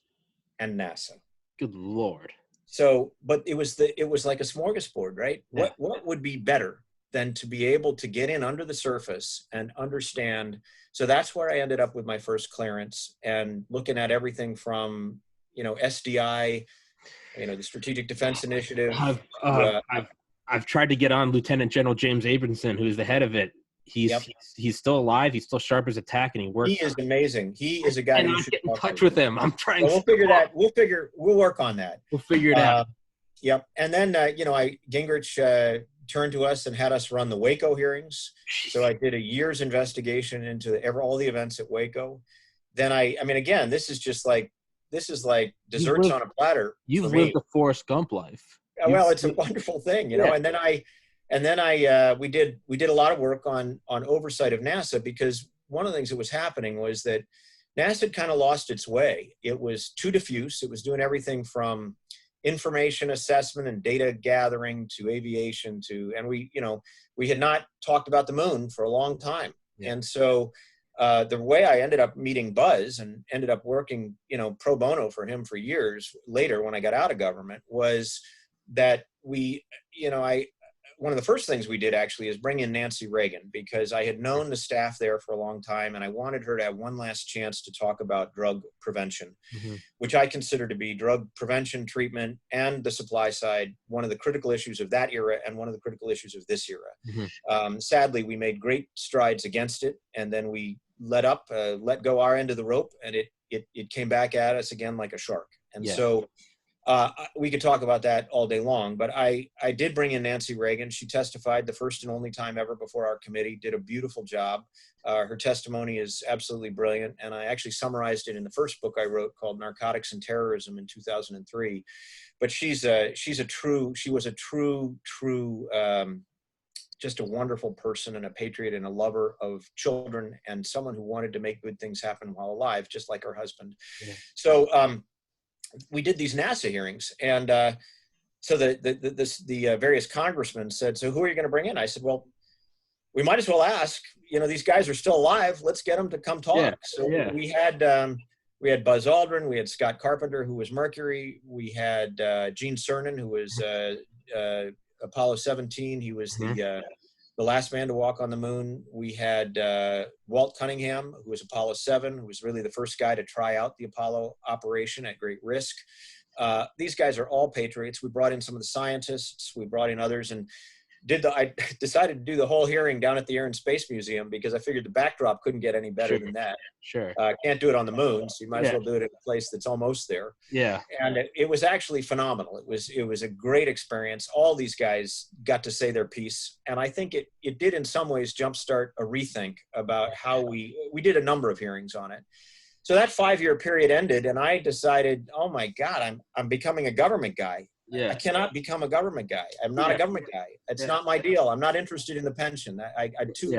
and NASA. Good Lord. So, but it was like a smorgasbord, right? Yeah. What would be better than to be able to get in under the surface and understand? So that's where I ended up with my first clearance, and looking at everything from, SDI, the Strategic Defense Initiative. I've tried to get on Lieutenant General James Abramson, who's the head of it. He's still alive. He's still sharp as a tack, and he works. He is amazing. He is a guy. And I get in touch with him. I'm trying. We'll figure that. We'll work on that. We'll figure it out. Yep. And then Gingrich turned to us and had us run the Waco hearings. So I did a year's investigation into all the events at Waco. Then again, this is like desserts on a platter. You've lived the Forrest Gump life. Well, it's a wonderful thing, And then we did a lot of work on oversight of NASA, because one of the things that was happening was that NASA had kind of lost its way. It was too diffuse. It was doing everything from information assessment and data gathering to aviation and we had not talked about the moon for a long time. Yeah. And so the way I ended up meeting Buzz and ended up working, pro bono for him for years later when I got out of government was that one of the first things we did actually is bring in Nancy Reagan, because I had known the staff there for a long time, and I wanted her to have one last chance to talk about drug prevention, which I consider to be drug prevention, treatment, and the supply side, one of the critical issues of that era and one of the critical issues of this era. Sadly, we made great strides against it, and then we let go our end of the rope, and it came back at us again like a shark. And so we could talk about that all day long, but I did bring in Nancy Reagan. She testified the first and only time ever before our committee, did a beautiful job. Her testimony is absolutely brilliant, and I actually summarized it in the first book I wrote called Narcotics and Terrorism in 2003. But she was a true, just a wonderful person and a patriot and a lover of children and someone who wanted to make good things happen while alive, just like her husband. Yeah. So, we did these NASA hearings, and so the various congressmen said, so who are you going to bring in? I said, well, we might as well ask, these guys are still alive. Let's get them to come talk. We had Buzz Aldrin, we had Scott Carpenter, who was Mercury. We had Gene Cernan, who was Apollo 17. He was the last man to walk on the moon. We had Walt Cunningham, who was Apollo 7, who was really the first guy to try out the Apollo operation at great risk. These guys are all patriots. We brought in some of the scientists, we brought in others, and I decided to do the whole hearing down at the Air and Space Museum because I figured the backdrop couldn't get any better than that. Sure. Can't do it on the moon, so you might as well do it in a place that's almost there. Yeah. And it was actually phenomenal. It was a great experience. All these guys got to say their piece, and I think it did in some ways jumpstart a rethink about how we did a number of hearings on it. So that 5-year period ended, and I decided, oh my God, I'm becoming a government guy. Yeah. I cannot become a government guy. I'm not a government guy. It's not my deal. I'm not interested in the pension. I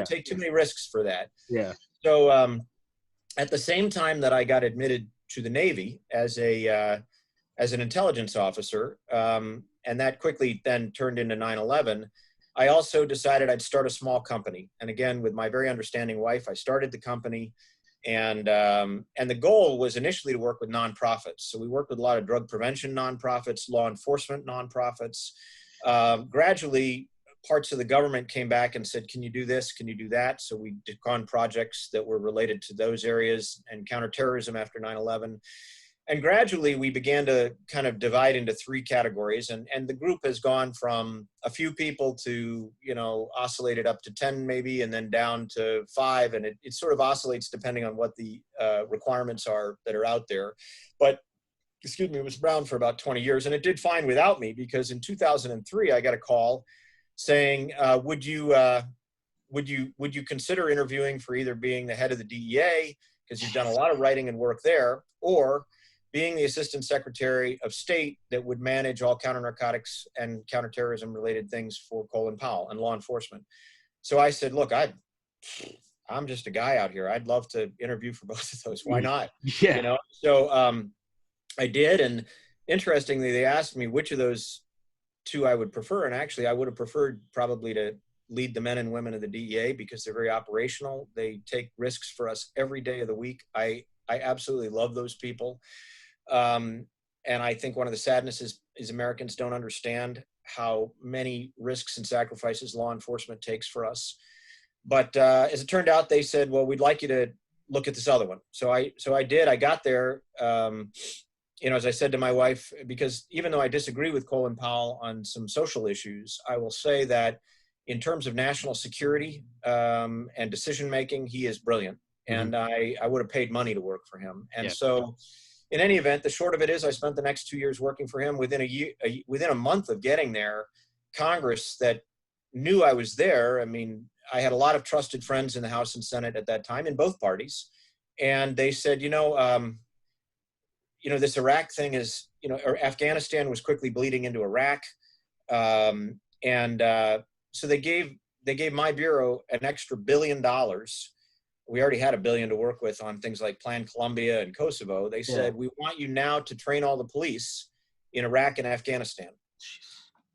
take too many risks for that. Yeah. So at the same time that I got admitted to the Navy as an intelligence officer, and that quickly then turned into 9/11, I also decided I'd start a small company. And again, with my very understanding wife, I started the company. And the goal was initially to work with nonprofits. So we worked with a lot of drug prevention nonprofits, law enforcement nonprofits. Gradually, parts of the government came back and said, can you do this? Can you do that? So we took on projects that were related to those areas and counterterrorism after 9/11. And gradually, we began to kind of divide into 3 categories. And the group has gone from a few people to, oscillated up to 10 maybe, and then down to 5. And it sort of oscillates depending on what the requirements are that are out there. But, it was around for about 20 years. And it did fine without me, because in 2003, I got a call saying, would you consider interviewing for either being the head of the DEA, because you've done a lot of writing and work there, or being the Assistant Secretary of State that would manage all counter-narcotics and counterterrorism related things for Colin Powell and law enforcement. So I said, look, I'm just a guy out here. I'd love to interview for both of those. Why not? Yeah. So I did. And interestingly, they asked me which of those 2 I would prefer. And actually, I would have preferred probably to lead the men and women of the DEA, because they're very operational. They take risks for us every day of the week. I absolutely love those people. And I think one of the sadnesses is Americans don't understand how many risks and sacrifices law enforcement takes for us. But as it turned out, they said, well, we'd like you to look at this other one. So I did. I got there, as I said to my wife, because even though I disagree with Colin Powell on some social issues, I will say that in terms of national security and decision-making, he is brilliant. And I would have paid money to work for him. And so in any event, the short of it is I spent the next 2 years working for him. Within a month of getting there, Congress that knew I was there, I had a lot of trusted friends in the House and Senate at that time in both parties. And they said, this Iraq thing is, Afghanistan was quickly bleeding into Iraq. So they gave my bureau an extra $1 billion. We already had $1 billion to work with on things like Plan Colombia and Kosovo. They said, we want you now to train all the police in Iraq and Afghanistan.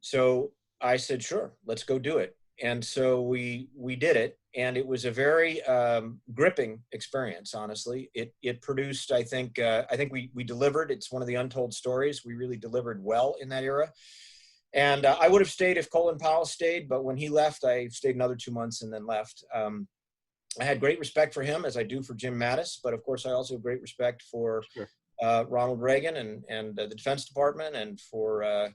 So I said, sure, let's go do it. And so we did it. And it was a very gripping experience, honestly. It produced, I think we delivered. It's one of the untold stories. We really delivered well in that era. And I would have stayed if Colin Powell stayed, but when he left, I stayed another 2 months and then left. I had great respect for him, as I do for Jim Mattis, but of course I also have great respect for Ronald Reagan and the Defense Department, and for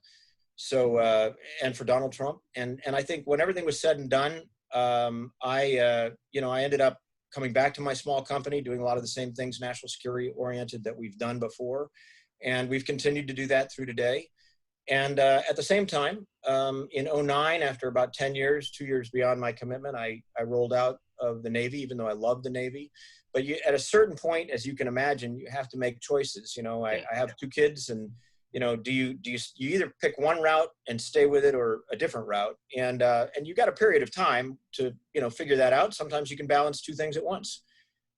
Donald Trump. And I think when everything was said and done, I ended up coming back to my small company, doing a lot of the same things, national security oriented, that we've done before, and we've continued to do that through today. And at the same time, in 2009, after about 10 years, 2 years beyond my commitment, I rolled out of the Navy, even though I love the Navy. But at a certain point, as you can imagine, you have to make choices. I have 2 kids, and do you either pick one route and stay with it, or a different route? And you got a period of time to figure that out. Sometimes you can balance 2 things at once.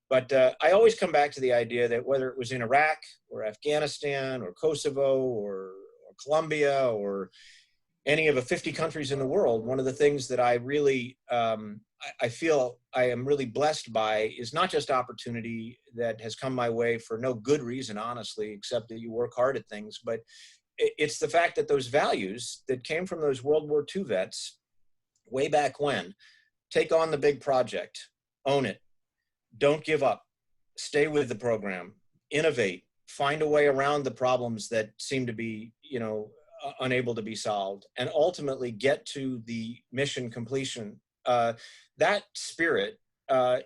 But I always come back to the idea that whether it was in Iraq or Afghanistan or Kosovo or Colombia or any of the 50 countries in the world, one of the things that I really, I feel I am really blessed by is not just opportunity that has come my way for no good reason, honestly, except that you work hard at things, but it's the fact that those values that came from those World War II vets way back when, take on the big project, own it, don't give up, stay with the program, innovate, find a way around the problems that seem to be, unable to be solved, and ultimately get to the mission completion. That spirit,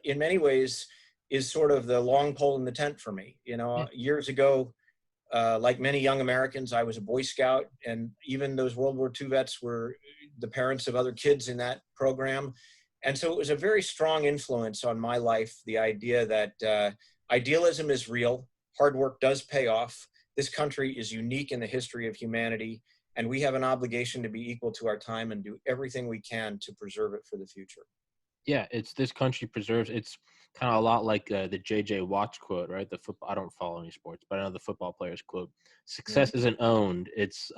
in many ways, is sort of the long pole in the tent for me. Years ago, like many young Americans, I was a Boy Scout, and even those World War II vets were the parents of other kids in that program. And so it was a very strong influence on my life, the idea that idealism is real, hard work does pay off. This country is unique in the history of humanity, and we have an obligation to be equal to our time and do everything we can to preserve it for the future. Yeah, it's this country preserves. It's kind of a lot like the J.J. Watt's quote, right? The football. I don't follow any sports, but I know the football player's quote: "Success isn't owned; it's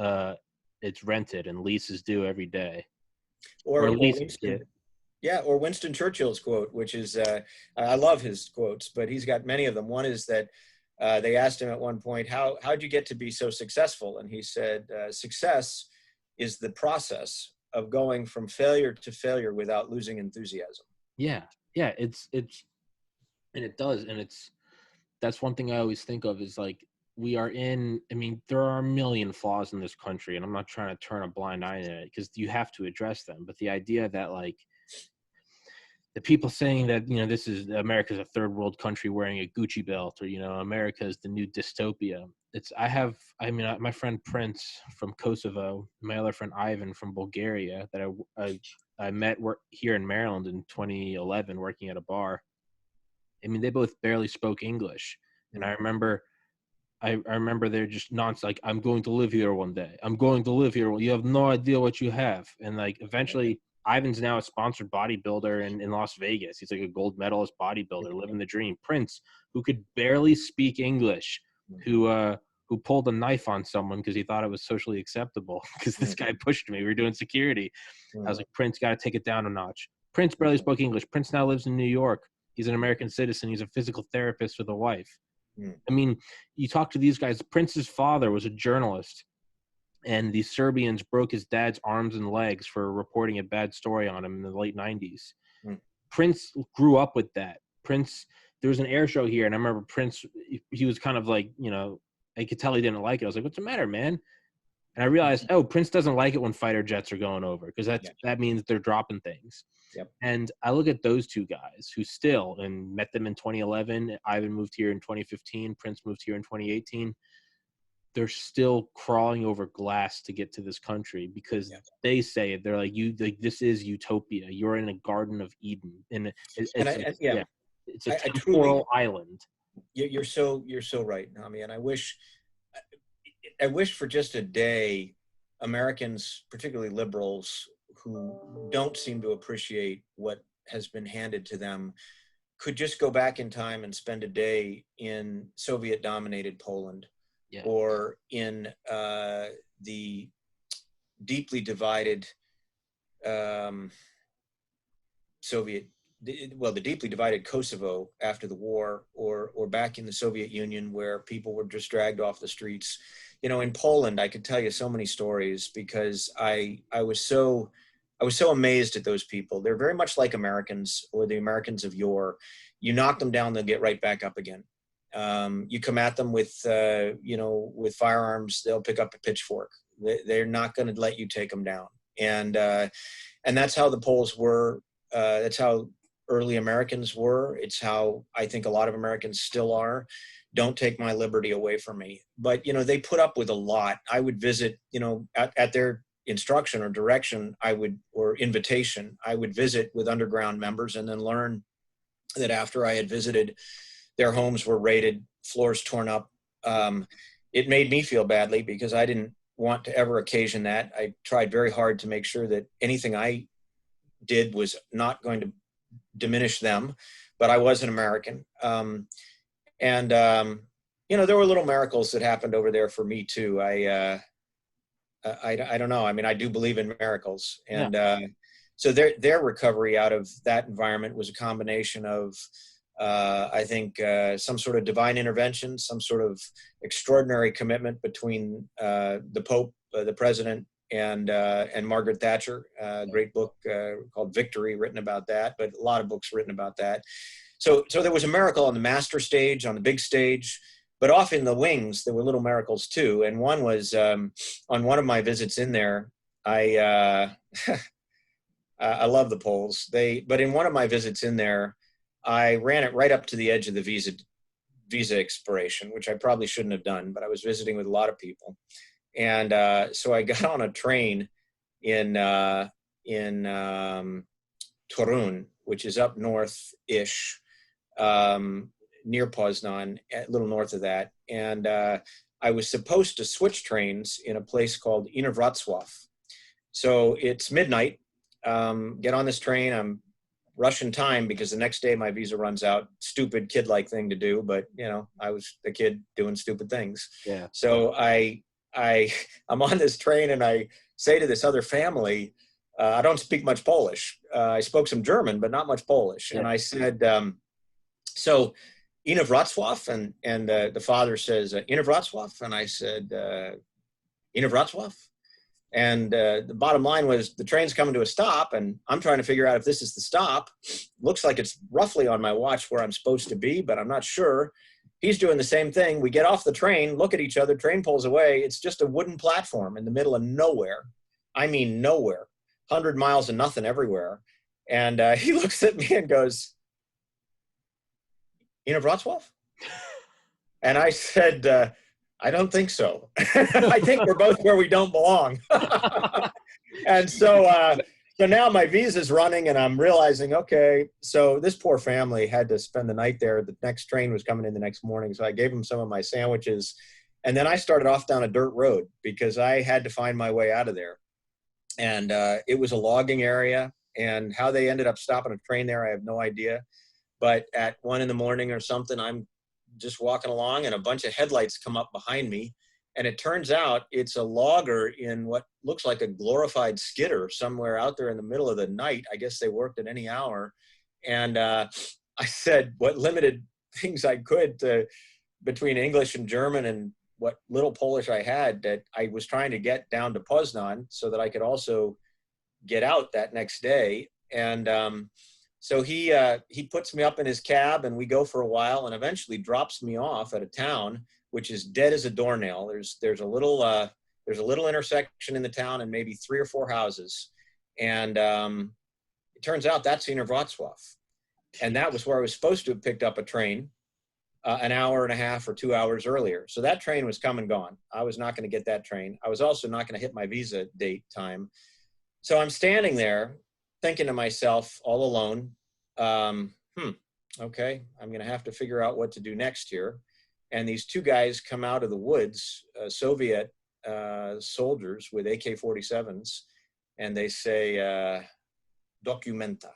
rented, and leases due every day." Or Or leases, yeah. Winston, yeah, or Winston Churchill's quote, which is, I love his quotes, but he's got many of them. One is that they asked him at one point, how'd you get to be so successful? And he said, success is the process of going from failure to failure without losing enthusiasm. Yeah, it's and it does, and that's one thing I always think of is like we are in. I mean, there are a million flaws in this country, and I'm not trying to turn a blind eye to it because you have to address them. But the idea that like the people saying that this is America's a third world country wearing a Gucci belt, or America is the new dystopia. My friend Prince from Kosovo, my other friend Ivan from Bulgaria that I met here in Maryland in 2011 working at a bar. I mean, they both barely spoke English, and I remember they're just nonsense. Like, I'm going to live here one day. I'm going to live here. You have no idea what you have. And like, eventually, Ivan's now a sponsored bodybuilder in Las Vegas. He's like a gold medalist bodybuilder, living the dream. Prince, who could barely speak English, who pulled a knife on someone because he thought it was socially acceptable because this guy pushed me. We were doing security. I was like, Prince, got to take it down a notch. Prince barely spoke English. Prince now lives in New York. He's an American citizen. He's a physical therapist with a wife. I mean, you talk to these guys. Prince's father was a journalist, and the Serbians broke his dad's arms and legs for reporting a bad story on him in the late 90s. Prince grew up with that. There was an air show here, and I remember Prince, he was kind of like, I could tell he didn't like it. I was like, what's the matter, man? And I realized, Prince doesn't like it when fighter jets are going over because that means they're dropping things. Yep. And I look at those two guys who still, and met them in 2011. Ivan moved here in 2015. Prince moved here in 2018. They're still crawling over glass to get to this country because they say it. They're like, this is utopia. You're in a Garden of Eden. And it's a temporal island. You're so right, Nami. And I wish for just a day, Americans, particularly liberals, who don't seem to appreciate what has been handed to them, could just go back in time and spend a day in Soviet-dominated Poland, or in the deeply divided the deeply divided Kosovo after the war, or back in the Soviet Union where people were just dragged off the streets. In Poland, I could tell you so many stories because I was so amazed at those people. They're very much like Americans, or the Americans of yore. You knock them down, they'll get right back up again. You come at them with firearms, they'll pick up a pitchfork. They're not going to let you take them down. And that's how the Poles were. That's how early Americans were. It's how I think a lot of Americans still are. Don't take my liberty away from me. But, they put up with a lot. I would visit, at their instruction or direction, or invitation, I would visit with underground members and then learn that after I had visited, their homes were raided, floors torn up. It made me feel badly because I didn't want to ever occasion that. I tried very hard to make sure that anything I did was not going to diminish them, but I was an American. There were little miracles that happened over there for me too. I don't know. I mean, I do believe in miracles. And so their recovery out of that environment was a combination of, I think, some sort of divine intervention, some sort of extraordinary commitment between the Pope, the president, and Margaret Thatcher, a great book called Victory, written about that, but a lot of books written about that. So there was a miracle on the master stage, on the big stage, but off in the wings, there were little miracles too. And one was on one of my visits in there, I love the Poles. But in one of my visits in there, I ran it right up to the edge of the visa expiration, which I probably shouldn't have done, but I was visiting with a lot of people. And so I got on a train in Torun, which is up north-ish, near Poznan, a little north of that. And I was supposed to switch trains in a place called Inowrocław. So it's midnight. Get on this train. I'm rushing time because the next day my visa runs out. Stupid kid-like thing to do, but you know, I was a kid doing stupid things. Yeah. So I'm on this train and I say to this other family, I don't speak much Polish. I spoke some German, but not much Polish. Yeah. And I said, so Inowrocław, and the father says, Inowrocław? And I said, Inowrocław? And the bottom line was the train's coming to a stop and I'm trying to figure out if this is the stop. Looks like it's roughly on my watch where I'm supposed to be, but I'm not sure. He's doing the same thing. We get off the train, look at each other, train pulls away. It's just a wooden platform in the middle of nowhere. I mean, nowhere. 100 miles of nothing everywhere. And he looks at me and goes, Inowrocław? And I said, I don't think so. I think we're both where we don't belong. And so now my visa's running and I'm realizing, okay, so this poor family had to spend the night there. The next train was coming in the next morning. So I gave them some of my sandwiches. And then I started off down a dirt road because I had to find my way out of there. And it was a logging area. And how they ended up stopping a train there, I have no idea. But at 1 in the morning or something, I'm just walking along and a bunch of headlights come up behind me. And it turns out it's a logger in what looks like a glorified skidder somewhere out there in the middle of the night. I guess they worked at any hour. And I said what limited things I could between English and German and what little Polish I had, that I was trying to get down to Poznan so that I could also get out that next day. And so he puts me up in his cab and we go for a while and eventually drops me off at a town which is dead as a doornail. There's a little intersection in the town and maybe 3 or 4 houses. And it turns out that's Inowrocław. And that was where I was supposed to have picked up a train an hour and a half or 2 hours earlier. So that train was come and gone. I was not going to get that train. I was also not going to hit my visa date time. So I'm standing there thinking to myself all alone, okay, I'm going to have to figure out what to do next here. And these 2 guys come out of the woods, Soviet soldiers with AK-47s, and they say, documenta.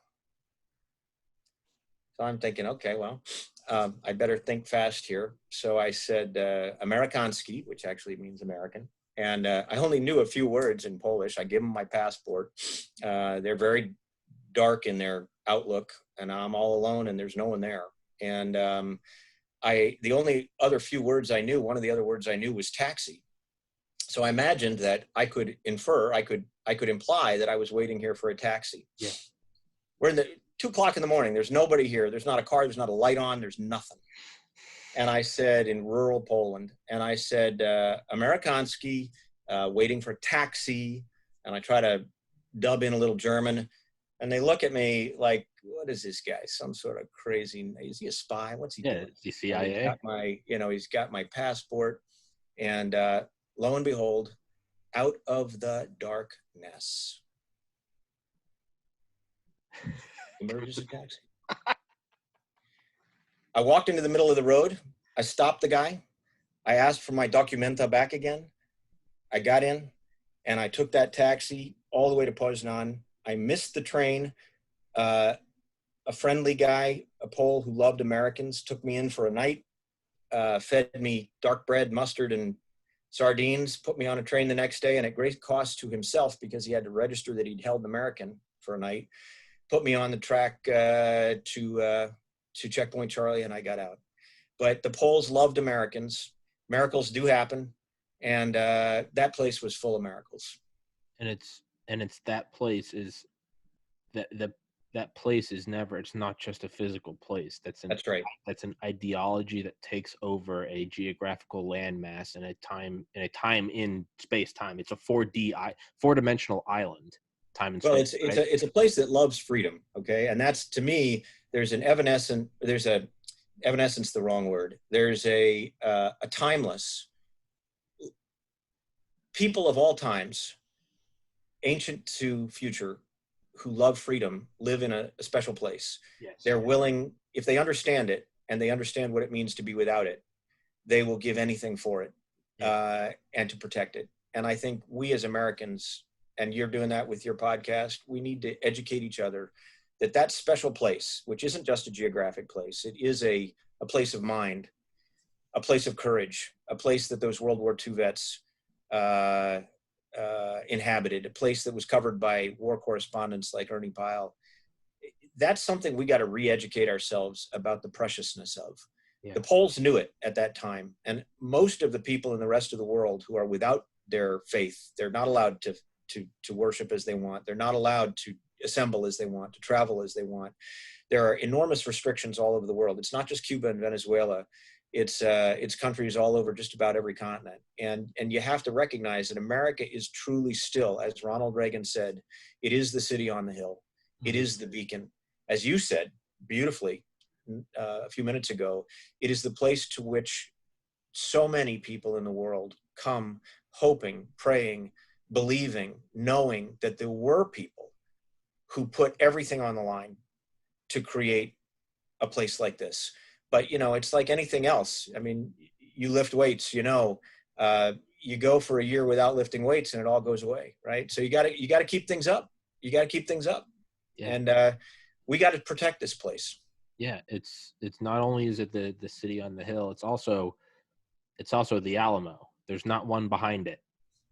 So I'm thinking, okay, well, I better think fast here. So I said, Amerykański, which actually means American. And I only knew a few words in Polish. I give them my passport. They're very dark in their outlook, and I'm all alone, and there's no one there. And the only other few words I knew, one of the other words I knew was taxi. So I imagined that I could infer, I could imply that I was waiting here for a taxi. Yeah. We're in the 2 o'clock in the morning. There's nobody here. There's not a car. There's not a light on. There's nothing. And I said, in rural Poland, and I said, Amerykański, waiting for taxi. And I try to dub in a little German. And they look at me like, what is this guy? Some sort of crazy, is he a spy? What's he doing? The CIA. He's got my passport. And lo and behold, out of the darkness, emergency taxi. I walked into the middle of the road. I stopped the guy. I asked for my documenta back again. I got in and I took that taxi all the way to Poznan. I missed the train. A friendly guy, a Pole who loved Americans, took me in for a night, fed me dark bread, mustard, and sardines, put me on a train the next day, and at great cost to himself because he had to register that he'd held an American for a night, put me on the track to Checkpoint Charlie, and I got out. But the Poles loved Americans. Miracles do happen, and that place was full of miracles. it's that place is that that place is never, it's not just a physical place. That's right. That's an ideology that takes over a geographical landmass and a time in space time. It's a 4-dimensional island, time and Well, space, right? it's a place that loves freedom. Okay, and that's, to me, there's evanescence, the wrong word. There's a timeless people of all times, ancient to future, who love freedom, live in a special place. Yes. They're willing, if they understand it and they understand what it means to be without it, they will give anything for it, and to protect it. And I think we as Americans, and you're doing that with your podcast, we need to educate each other that that special place, which isn't just a geographic place, it is a place of mind, a place of courage, a place that those World War II vets inhabited, a place that was covered by war correspondents like Ernie Pyle. That's something we got to re-educate ourselves about the preciousness of. Yeah. The Poles knew it at that time. And most of the people in the rest of the world who are without their faith, they're not allowed to worship as they want. They're not allowed to assemble as they want, to travel as they want. There are enormous restrictions all over the world. It's not just Cuba and Venezuela. It's countries all over just about every continent. And you have to recognize that America is truly still, as Ronald Reagan said, it is the city on the hill. It is the beacon. As you said beautifully a few minutes ago, it is the place to which so many people in the world come hoping, praying, believing, knowing that there were people who put everything on the line to create a place like this. But, it's like anything else. I mean, you lift weights, you go for a year without lifting weights and it all goes away, right? So you got to keep things up. You got to keep things up. Yeah. And we got to protect this place. Yeah, it's not only is it the city on the hill, it's also the Alamo. There's not one behind it.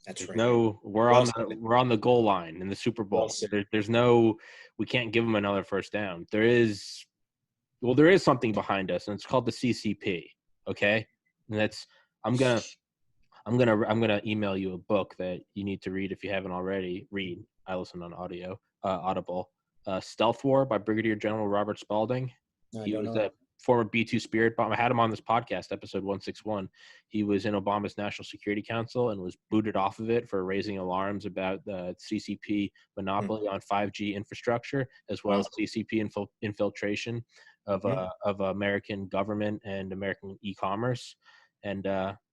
That's There's right. No, we're on the goal line in the Super Bowl. There's no, we can't give them another first down. There is something behind us, and it's called the CCP. Okay, and that's I'm gonna email you a book that you need to read if you haven't already. Read. I listen on Audible. Stealth War by Brigadier General Robert Spalding. He was a former B-2 Spirit bomber. I had him on this podcast, episode 161. He was in Obama's National Security Council and was booted off of it for raising alarms about the CCP monopoly on 5G infrastructure, as well as CCP infiltration of American government and American e-commerce. And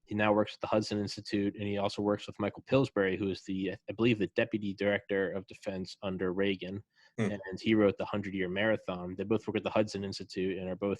he now works at the Hudson Institute, and he also works with Michael Pillsbury, who is I believe, the Deputy Director of Defense under Reagan. And he wrote the 100-Year Marathon. They both work at the Hudson Institute and are both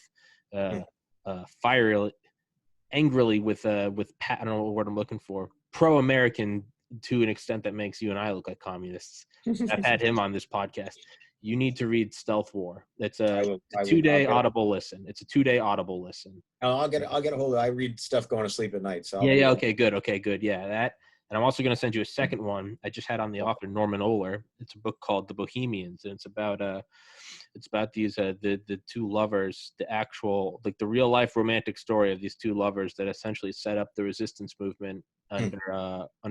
angrily with I don't know what word I'm looking for, pro-American to an extent that makes you and I look like communists. I've had him on this podcast. You need to read Stealth War. It's a 2-day Audible listen. It's a 2-day Audible listen. I'll get a hold of it. I read stuff going to sleep at night. So yeah. Okay, good. Yeah, that. And I'm also going to send you a second one. I just had on the author Norman Ohler. It's a book called The Bohemians, and it's about these the two lovers, the actual, like, the real life romantic story of these two lovers that essentially set up the resistance movement under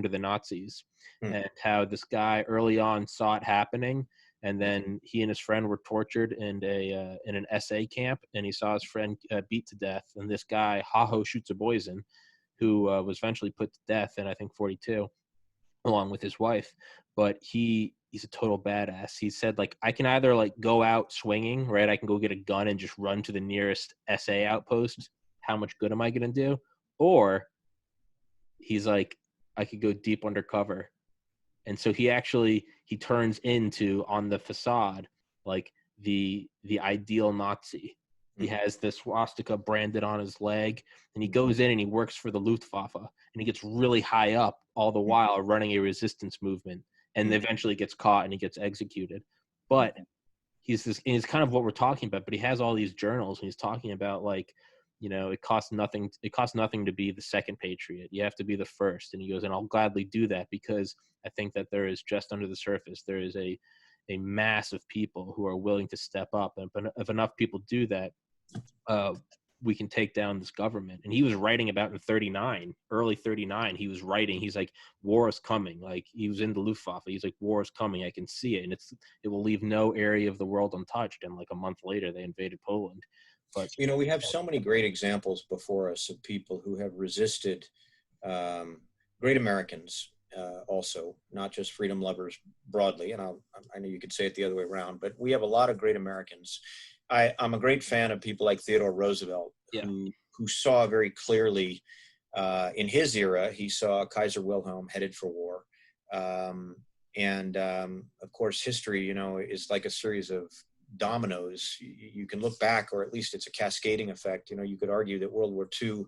the Nazis, and how this guy early on saw it happening, and then he and his friend were tortured in an SA camp, and he saw his friend beat to death, and this guy Haho Schutze-Boysen, who was eventually put to death in, I think, 42, along with his wife. But he's a total badass. He said, like, I can either, like, go out swinging, right? I can go get a gun and just run to the nearest SA outpost. How much good am I going to do? Or he's like, I could go deep undercover. And so he turns into, on the facade, like the ideal Nazi. He has the swastika branded on his leg, and he goes in and he works for the Luftwaffe, and he gets really high up all the while running a resistance movement, and eventually gets caught and he gets executed. But he's kind of what we're talking about, but he has all these journals, and he's talking about, like, it costs nothing to be the second patriot. You have to be the first. And he goes, and I'll gladly do that, because I think that there is, just under the surface, there is a mass of people who are willing to step up. And if enough people do that, we can take down this government. And he was writing about in 39, early 39, he was writing, he's like, war is coming. Like, he was in the Luftwaffe. He's like, war is coming. I can see it. And it will leave no area of the world untouched. And like a month later, they invaded Poland. But, you know, we have so many great examples before us of people who have resisted, great Americans, also, not just freedom lovers broadly. And I know you could say it the other way around, but we have a lot of great Americans. I'm a great fan of people like Theodore Roosevelt, yeah, who saw very clearly, in his era, he saw Kaiser Wilhelm headed for war. Of course, history, you know, is like a series of dominoes. You can look back, or at least it's a cascading effect. You know, you could argue that World War II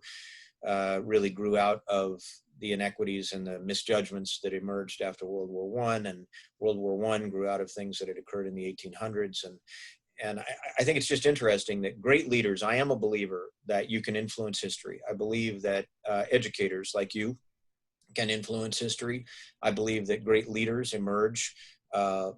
really grew out of the inequities and the misjudgments that emerged after World War I, and World War I grew out of things that had occurred in the 1800s. And I think it's just interesting that great leaders, I am a believer that you can influence history. I believe that educators like you can influence history. I believe that great leaders emerge,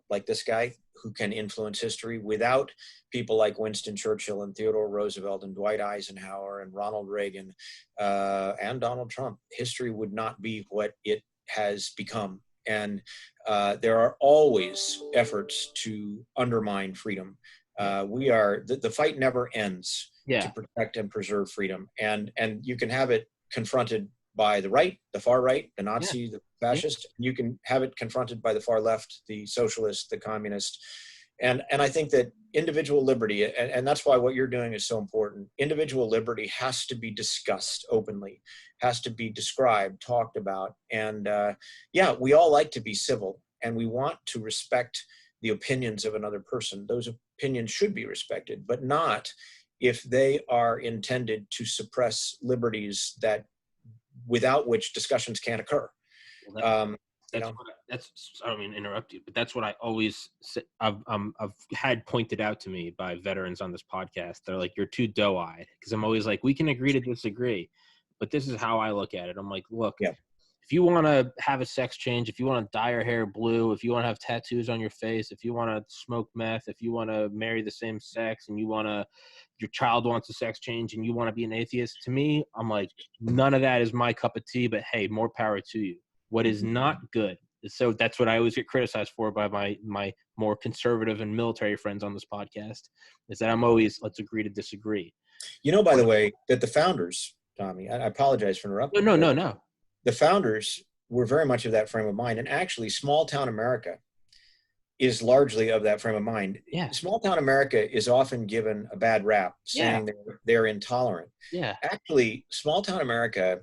like this guy, who can influence history. Without people like Winston Churchill and Theodore Roosevelt and Dwight Eisenhower and Ronald Reagan and Donald Trump, history would not be what it has become. And there are always efforts to undermine freedom. The fight never ends to protect and preserve freedom. And you can have it confronted by the right, the far right, the Nazi, the fascist. You can have it confronted by the far left, the socialist, the communist. And I think that individual liberty, and that's why what you're doing is so important. Individual liberty has to be discussed openly, has to be described, talked about. And we all like to be civil, and we want to respect the opinions of another person. Those opinions should be respected, but not if they are intended to suppress liberties that without which discussions can't occur. I don't mean to interrupt you, but that's what I always say. I've had pointed out to me by veterans on this podcast. They're like, you're too doe-eyed, because I'm always like, we can agree to disagree, but this is how I look at it. I'm like, look, if you want to have a sex change, if you want to dye your hair blue, if you want to have tattoos on your face, if you want to smoke meth, if you want to marry the same sex, and your child wants a sex change and you want to be an atheist, to me, I'm like, none of that is my cup of tea, but hey, more power to you. What is not good. So that's what I always get criticized for by my more conservative and military friends on this podcast, is that I'm always, let's agree to disagree. You know, by the way, that the founders, Tommy, I apologize for interrupting. No. The founders were very much of that frame of mind. And actually, small town America is largely of that frame of mind. Yeah. Small town America is often given a bad rap, saying they're intolerant. Yeah. Actually, small town America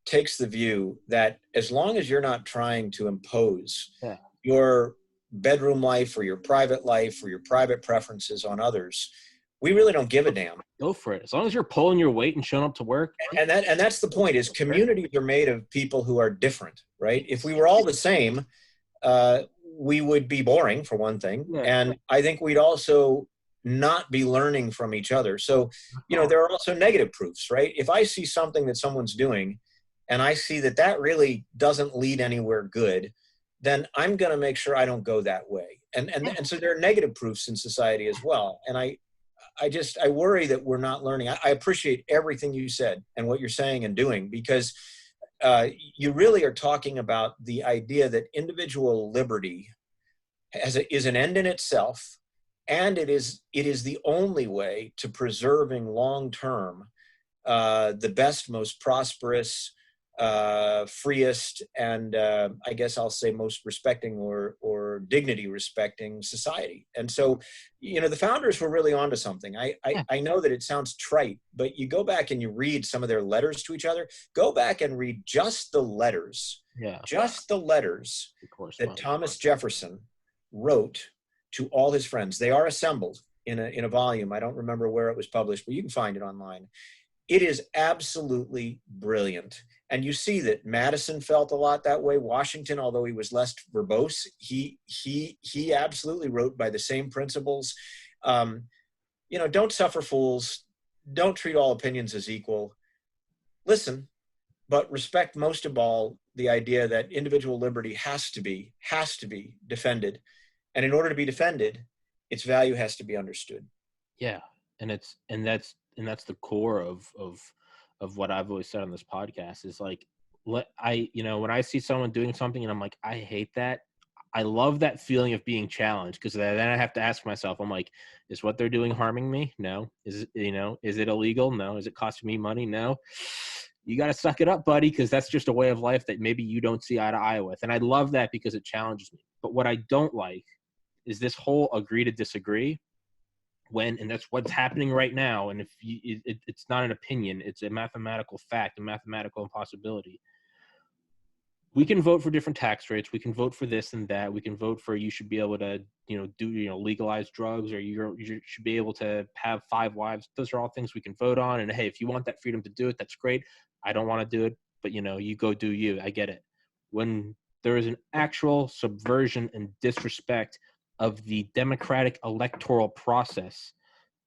takes the view that as long as you're not trying to impose your bedroom life or your private life or your private preferences on others, we really don't give a damn. Go for it. As long as you're pulling your weight and showing up to work. And that's the point, is communities are made of people who are different, right? If we were all the same, we would be boring, for one thing. Yeah. And I think we'd also not be learning from each other. So, you know, there are also negative proofs, right? If I see something that someone's doing and I see that that really doesn't lead anywhere good, then I'm going to make sure I don't go that way. And so there are negative proofs in society as well. And I worry that we're not learning. I appreciate everything you said and what you're saying and doing, because you really are talking about the idea that individual liberty is an end in itself, and it is the only way to preserving long-term the best, most prosperous, freest, and I guess I'll say most respecting or dignity respecting society. And so, you know, the founders were really onto something. I know that it sounds trite, but you go back and you read some of their letters to each other. Go back and read just the letters, that Thomas Jefferson wrote to all his friends. They are assembled in a volume. I don't remember where it was published, but you can find it online. It is absolutely brilliant. And you see that Madison felt a lot that way. Washington, although he was less verbose, he absolutely wrote by the same principles. You know, don't suffer fools. Don't treat all opinions as equal. Listen, but respect most of all the idea that individual liberty has to be defended. And in order to be defended, its value has to be understood. Yeah. And that's that's the core of what I've always said on this podcast is like, when I see someone doing something and I'm like, I hate that. I love that feeling of being challenged, because then I have to ask myself, I'm like, is what they're doing harming me? No. Is it, is it illegal? No. Is it costing me money? No. You got to suck it up, buddy, because that's just a way of life that maybe you don't see eye to eye with. And I love that because it challenges me. But what I don't like is this whole agree to disagree, and that's what's happening right now. And if it's not an opinion, it's a mathematical fact, a mathematical impossibility. We can vote for different tax rates. We can vote for this and that. We can vote for, you should be able to, legalize drugs, or you should be able to have 5 wives. Those are all things we can vote on. And hey, if you want that freedom to do it, that's great. I don't want to do it, but you go do you. I get it. When there is an actual subversion and disrespect of the democratic electoral process,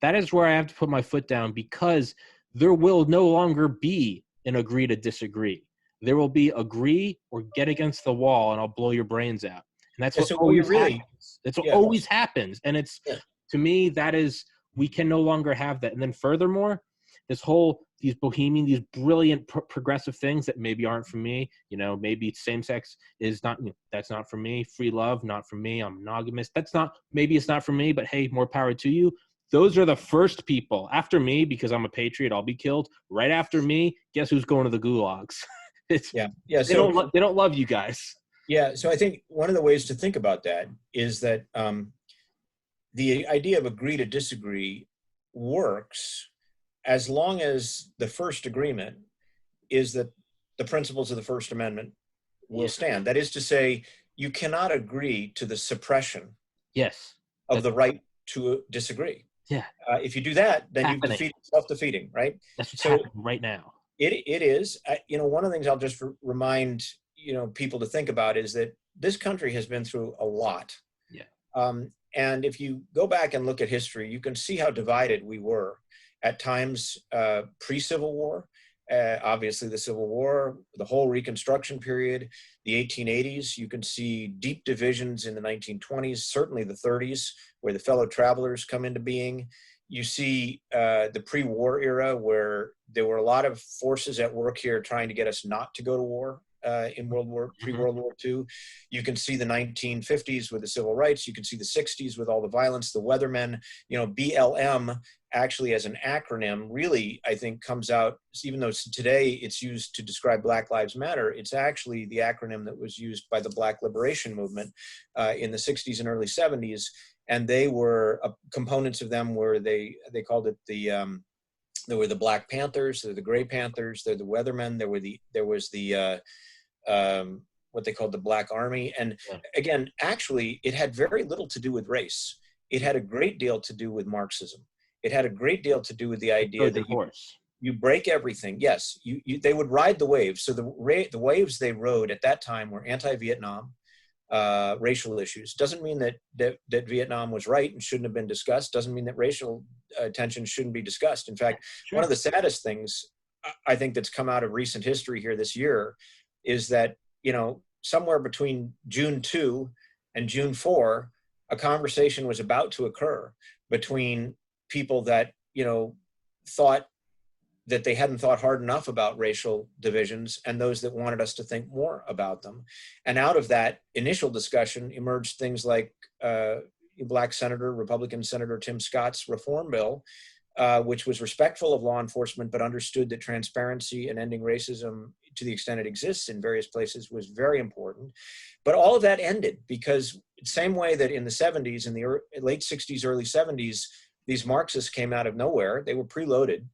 that is where I have to put my foot down, because there will no longer be an agree to disagree. There will be agree or get against the wall and I'll blow your brains out. And that's what always happens. That's what always happens. And it's, to me, that is, we can no longer have that. And then furthermore, these bohemian, these brilliant progressive things that maybe aren't for me, maybe same-sex is not, that's not for me. Free love, not for me. I'm monogamous. Maybe it's not for me, but hey, more power to you. Those are the first people after me, because I'm a patriot. I'll be killed. Right after me, guess who's going to the gulags? They don't love you guys. Yeah. So I think one of the ways to think about that is that the idea of agree to disagree works as long as the first agreement is that the principles of the First Amendment will stand. That is to say, you cannot agree to the suppression of the right to disagree. Yeah. If you do that, then you've defeated self-defeating, right? That's what's happening right now. It is. One of the things I'll just remind people to think about is that this country has been through a lot. Yeah. And if you go back and look at history, you can see how divided we were at times pre-Civil War. Obviously, the Civil War, the whole Reconstruction period, the 1880s. You can see deep divisions in the 1920s, certainly the 30s, where the fellow travelers come into being. You see the pre-war era, where there were a lot of forces at work here trying to get us not to go to war in pre-World War II. You can see the 1950s with the civil rights. You can see the 60s with all the violence, the Weathermen. BLM actually as an acronym really, I think, comes out, even though today it's used to describe Black Lives Matter, it's actually the acronym that was used by the Black Liberation Movement in the 60s and early 70s. And they were components of them where they called it there were the Black Panthers, there were the Gray Panthers, there were the Weathermen, there was the what they called the Black Army. And again, actually, it had very little to do with race. It had a great deal to do with Marxism. It had a great deal to do with the idea that you break everything. Yes, they would ride the waves. So the waves they rode at that time were anti-Vietnam, racial issues. Doesn't mean that Vietnam was right and shouldn't have been discussed. Doesn't mean that racial tension shouldn't be discussed. In fact, one of the saddest things I think that's come out of recent history here this year is that, somewhere between June 2 and June 4, a conversation was about to occur between people that, thought that they hadn't thought hard enough about racial divisions and those that wanted us to think more about them. And out of that initial discussion emerged things like Republican Senator Tim Scott's reform bill, which was respectful of law enforcement, but understood that transparency and ending racism, to the extent it exists in various places, was very important. But all of that ended because same way that in the 70s, in the late 60s, early 70s, these Marxists came out of nowhere. They were preloaded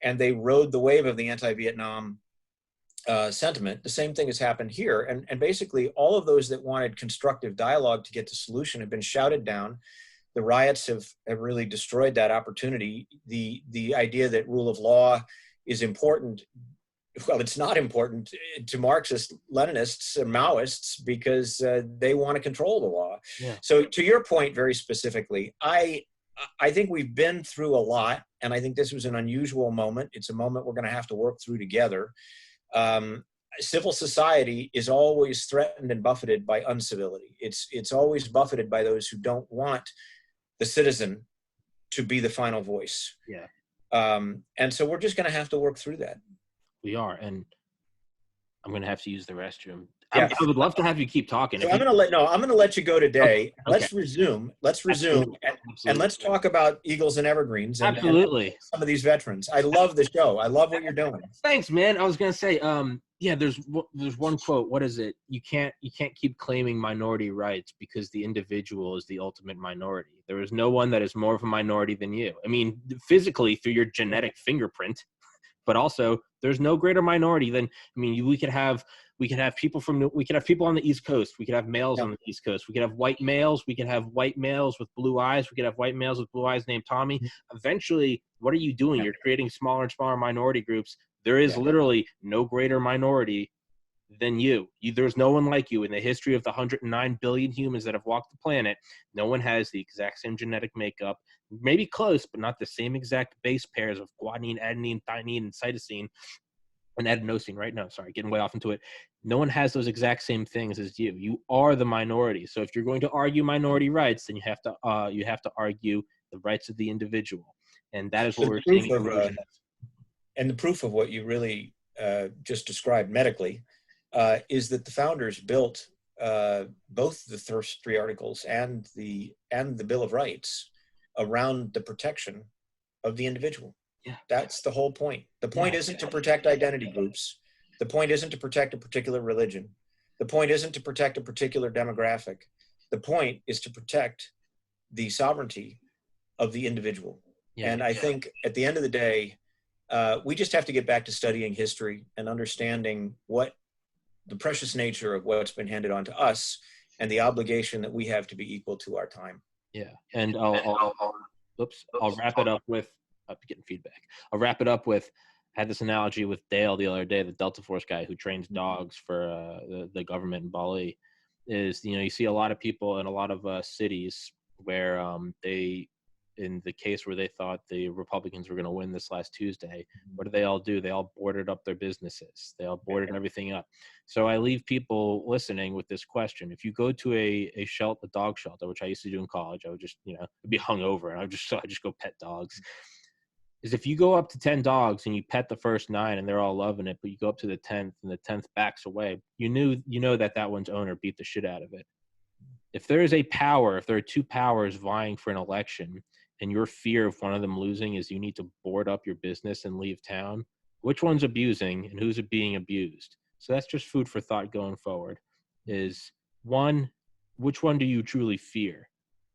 and they rode the wave of the anti-Vietnam sentiment. The same thing has happened here. And basically all of those that wanted constructive dialogue to get to solution have been shouted down. The riots have really destroyed that opportunity. The idea that rule of law is important, well, it's not important to Marxists, Leninists, and Maoists because they want to control the law. Yeah. So to your point very specifically, I think we've been through a lot, and I think this was an unusual moment. It's a moment we're going to have to work through together. Civil society is always threatened and buffeted by uncivility. It's always buffeted by those who don't want the citizen to be the final voice. Yeah. And so we're just going to have to work through that. We are, and I'm going to have to use the restroom. Yeah. I would love to have you keep talking. So I'm going to let you go today. Okay. Let's resume. Absolutely. And let's talk about Eagles and Evergreens and some of these veterans. I love the show. I love what you're doing. Thanks, man. I was going to say, yeah, there's one quote. What is it? You can't keep claiming minority rights because the individual is the ultimate minority. There is no one that is more of a minority than you. I mean, physically through your genetic fingerprint, but also there's no greater minority than, I mean, we could have people on the East Coast. We could have males on the East Coast. We could have white males. We could have white males with blue eyes. We could have white males with blue eyes named Tommy. Eventually, what are you doing? You're creating smaller and smaller minority groups. There is literally no greater minority than you. There's no one like you in the history of the 109 billion humans that have walked the planet. No one has the exact same genetic makeup. Maybe close, but not the same exact base pairs of guanine, adenine, thymine, and cytosine. And adenosine, right? No, sorry, getting way off into it. No one has those exact same things as you. You are the minority. So if you're going to argue minority rights, then you have to argue the rights of the individual, and that is what we're seeing. And the proof of what you really just described medically is that the founders built both the first three articles and the Bill of Rights around the protection of the individual. Yeah. That's the whole point. The point isn't to protect identity groups. The point isn't to protect a particular religion. The point isn't to protect a particular demographic. The point is to protect the sovereignty of the individual. Yeah. And I think at the end of the day, we just have to get back to studying history and understanding what the precious nature of what's been handed on to us and the obligation that we have to be equal to our time. Yeah. And I'll wrap it up with, I'm getting feedback. I'll wrap it up with, I had this analogy with Dale the other day, the Delta Force guy who trains dogs for the government in Bali, is, you see a lot of people in a lot of cities where they, in the case where they thought the Republicans were going to win this last Tuesday, what do? They all boarded up their businesses. They all boarded everything up. So I leave people listening with this question. If you go to a dog shelter, which I used to do in college, I would just, be hungover and I just go pet dogs. Is if you go up to 10 dogs and you pet the first 9 and they're all loving it, but you go up to the 10th and the 10th backs away, you know that one's owner beat the shit out of it. If there is if there are 2 powers vying for an election and your fear of one of them losing is you need to board up your business and leave town, which one's abusing and who's being abused? So that's just food for thought going forward. Is one, which one do you truly fear?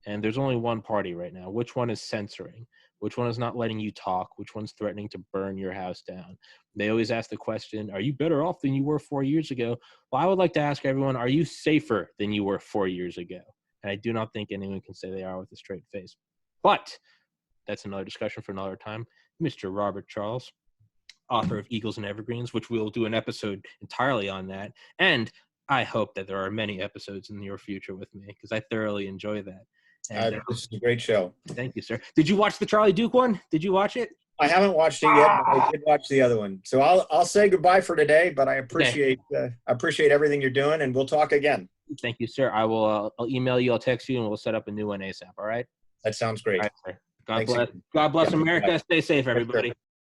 And there's only one party right now. Which one is censoring? Which one is not letting you talk? Which one's threatening to burn your house down? They always ask the question, are you better off than you were 4 years ago? Well, I would like to ask everyone, are you safer than you were 4 years ago? And I do not think anyone can say they are with a straight face. But that's another discussion for another time. Mr. Robert Charles, author of Eagles and Evergreens, which we'll do an episode entirely on that. And I hope that there are many episodes in your future with me because I thoroughly enjoy that. And, this is a great show. Thank you, sir. Did you watch the Charlie Duke one? Did you watch it? I haven't watched it yet, but I did watch the other one. So I'll say goodbye for today, but I appreciate everything you're doing, and we'll talk again. Thank you, sir. I will. I'll email you. I'll text you, and we'll set up a new one ASAP. All right. That sounds great. All right, sir. God bless. God bless America. Stay safe, everybody.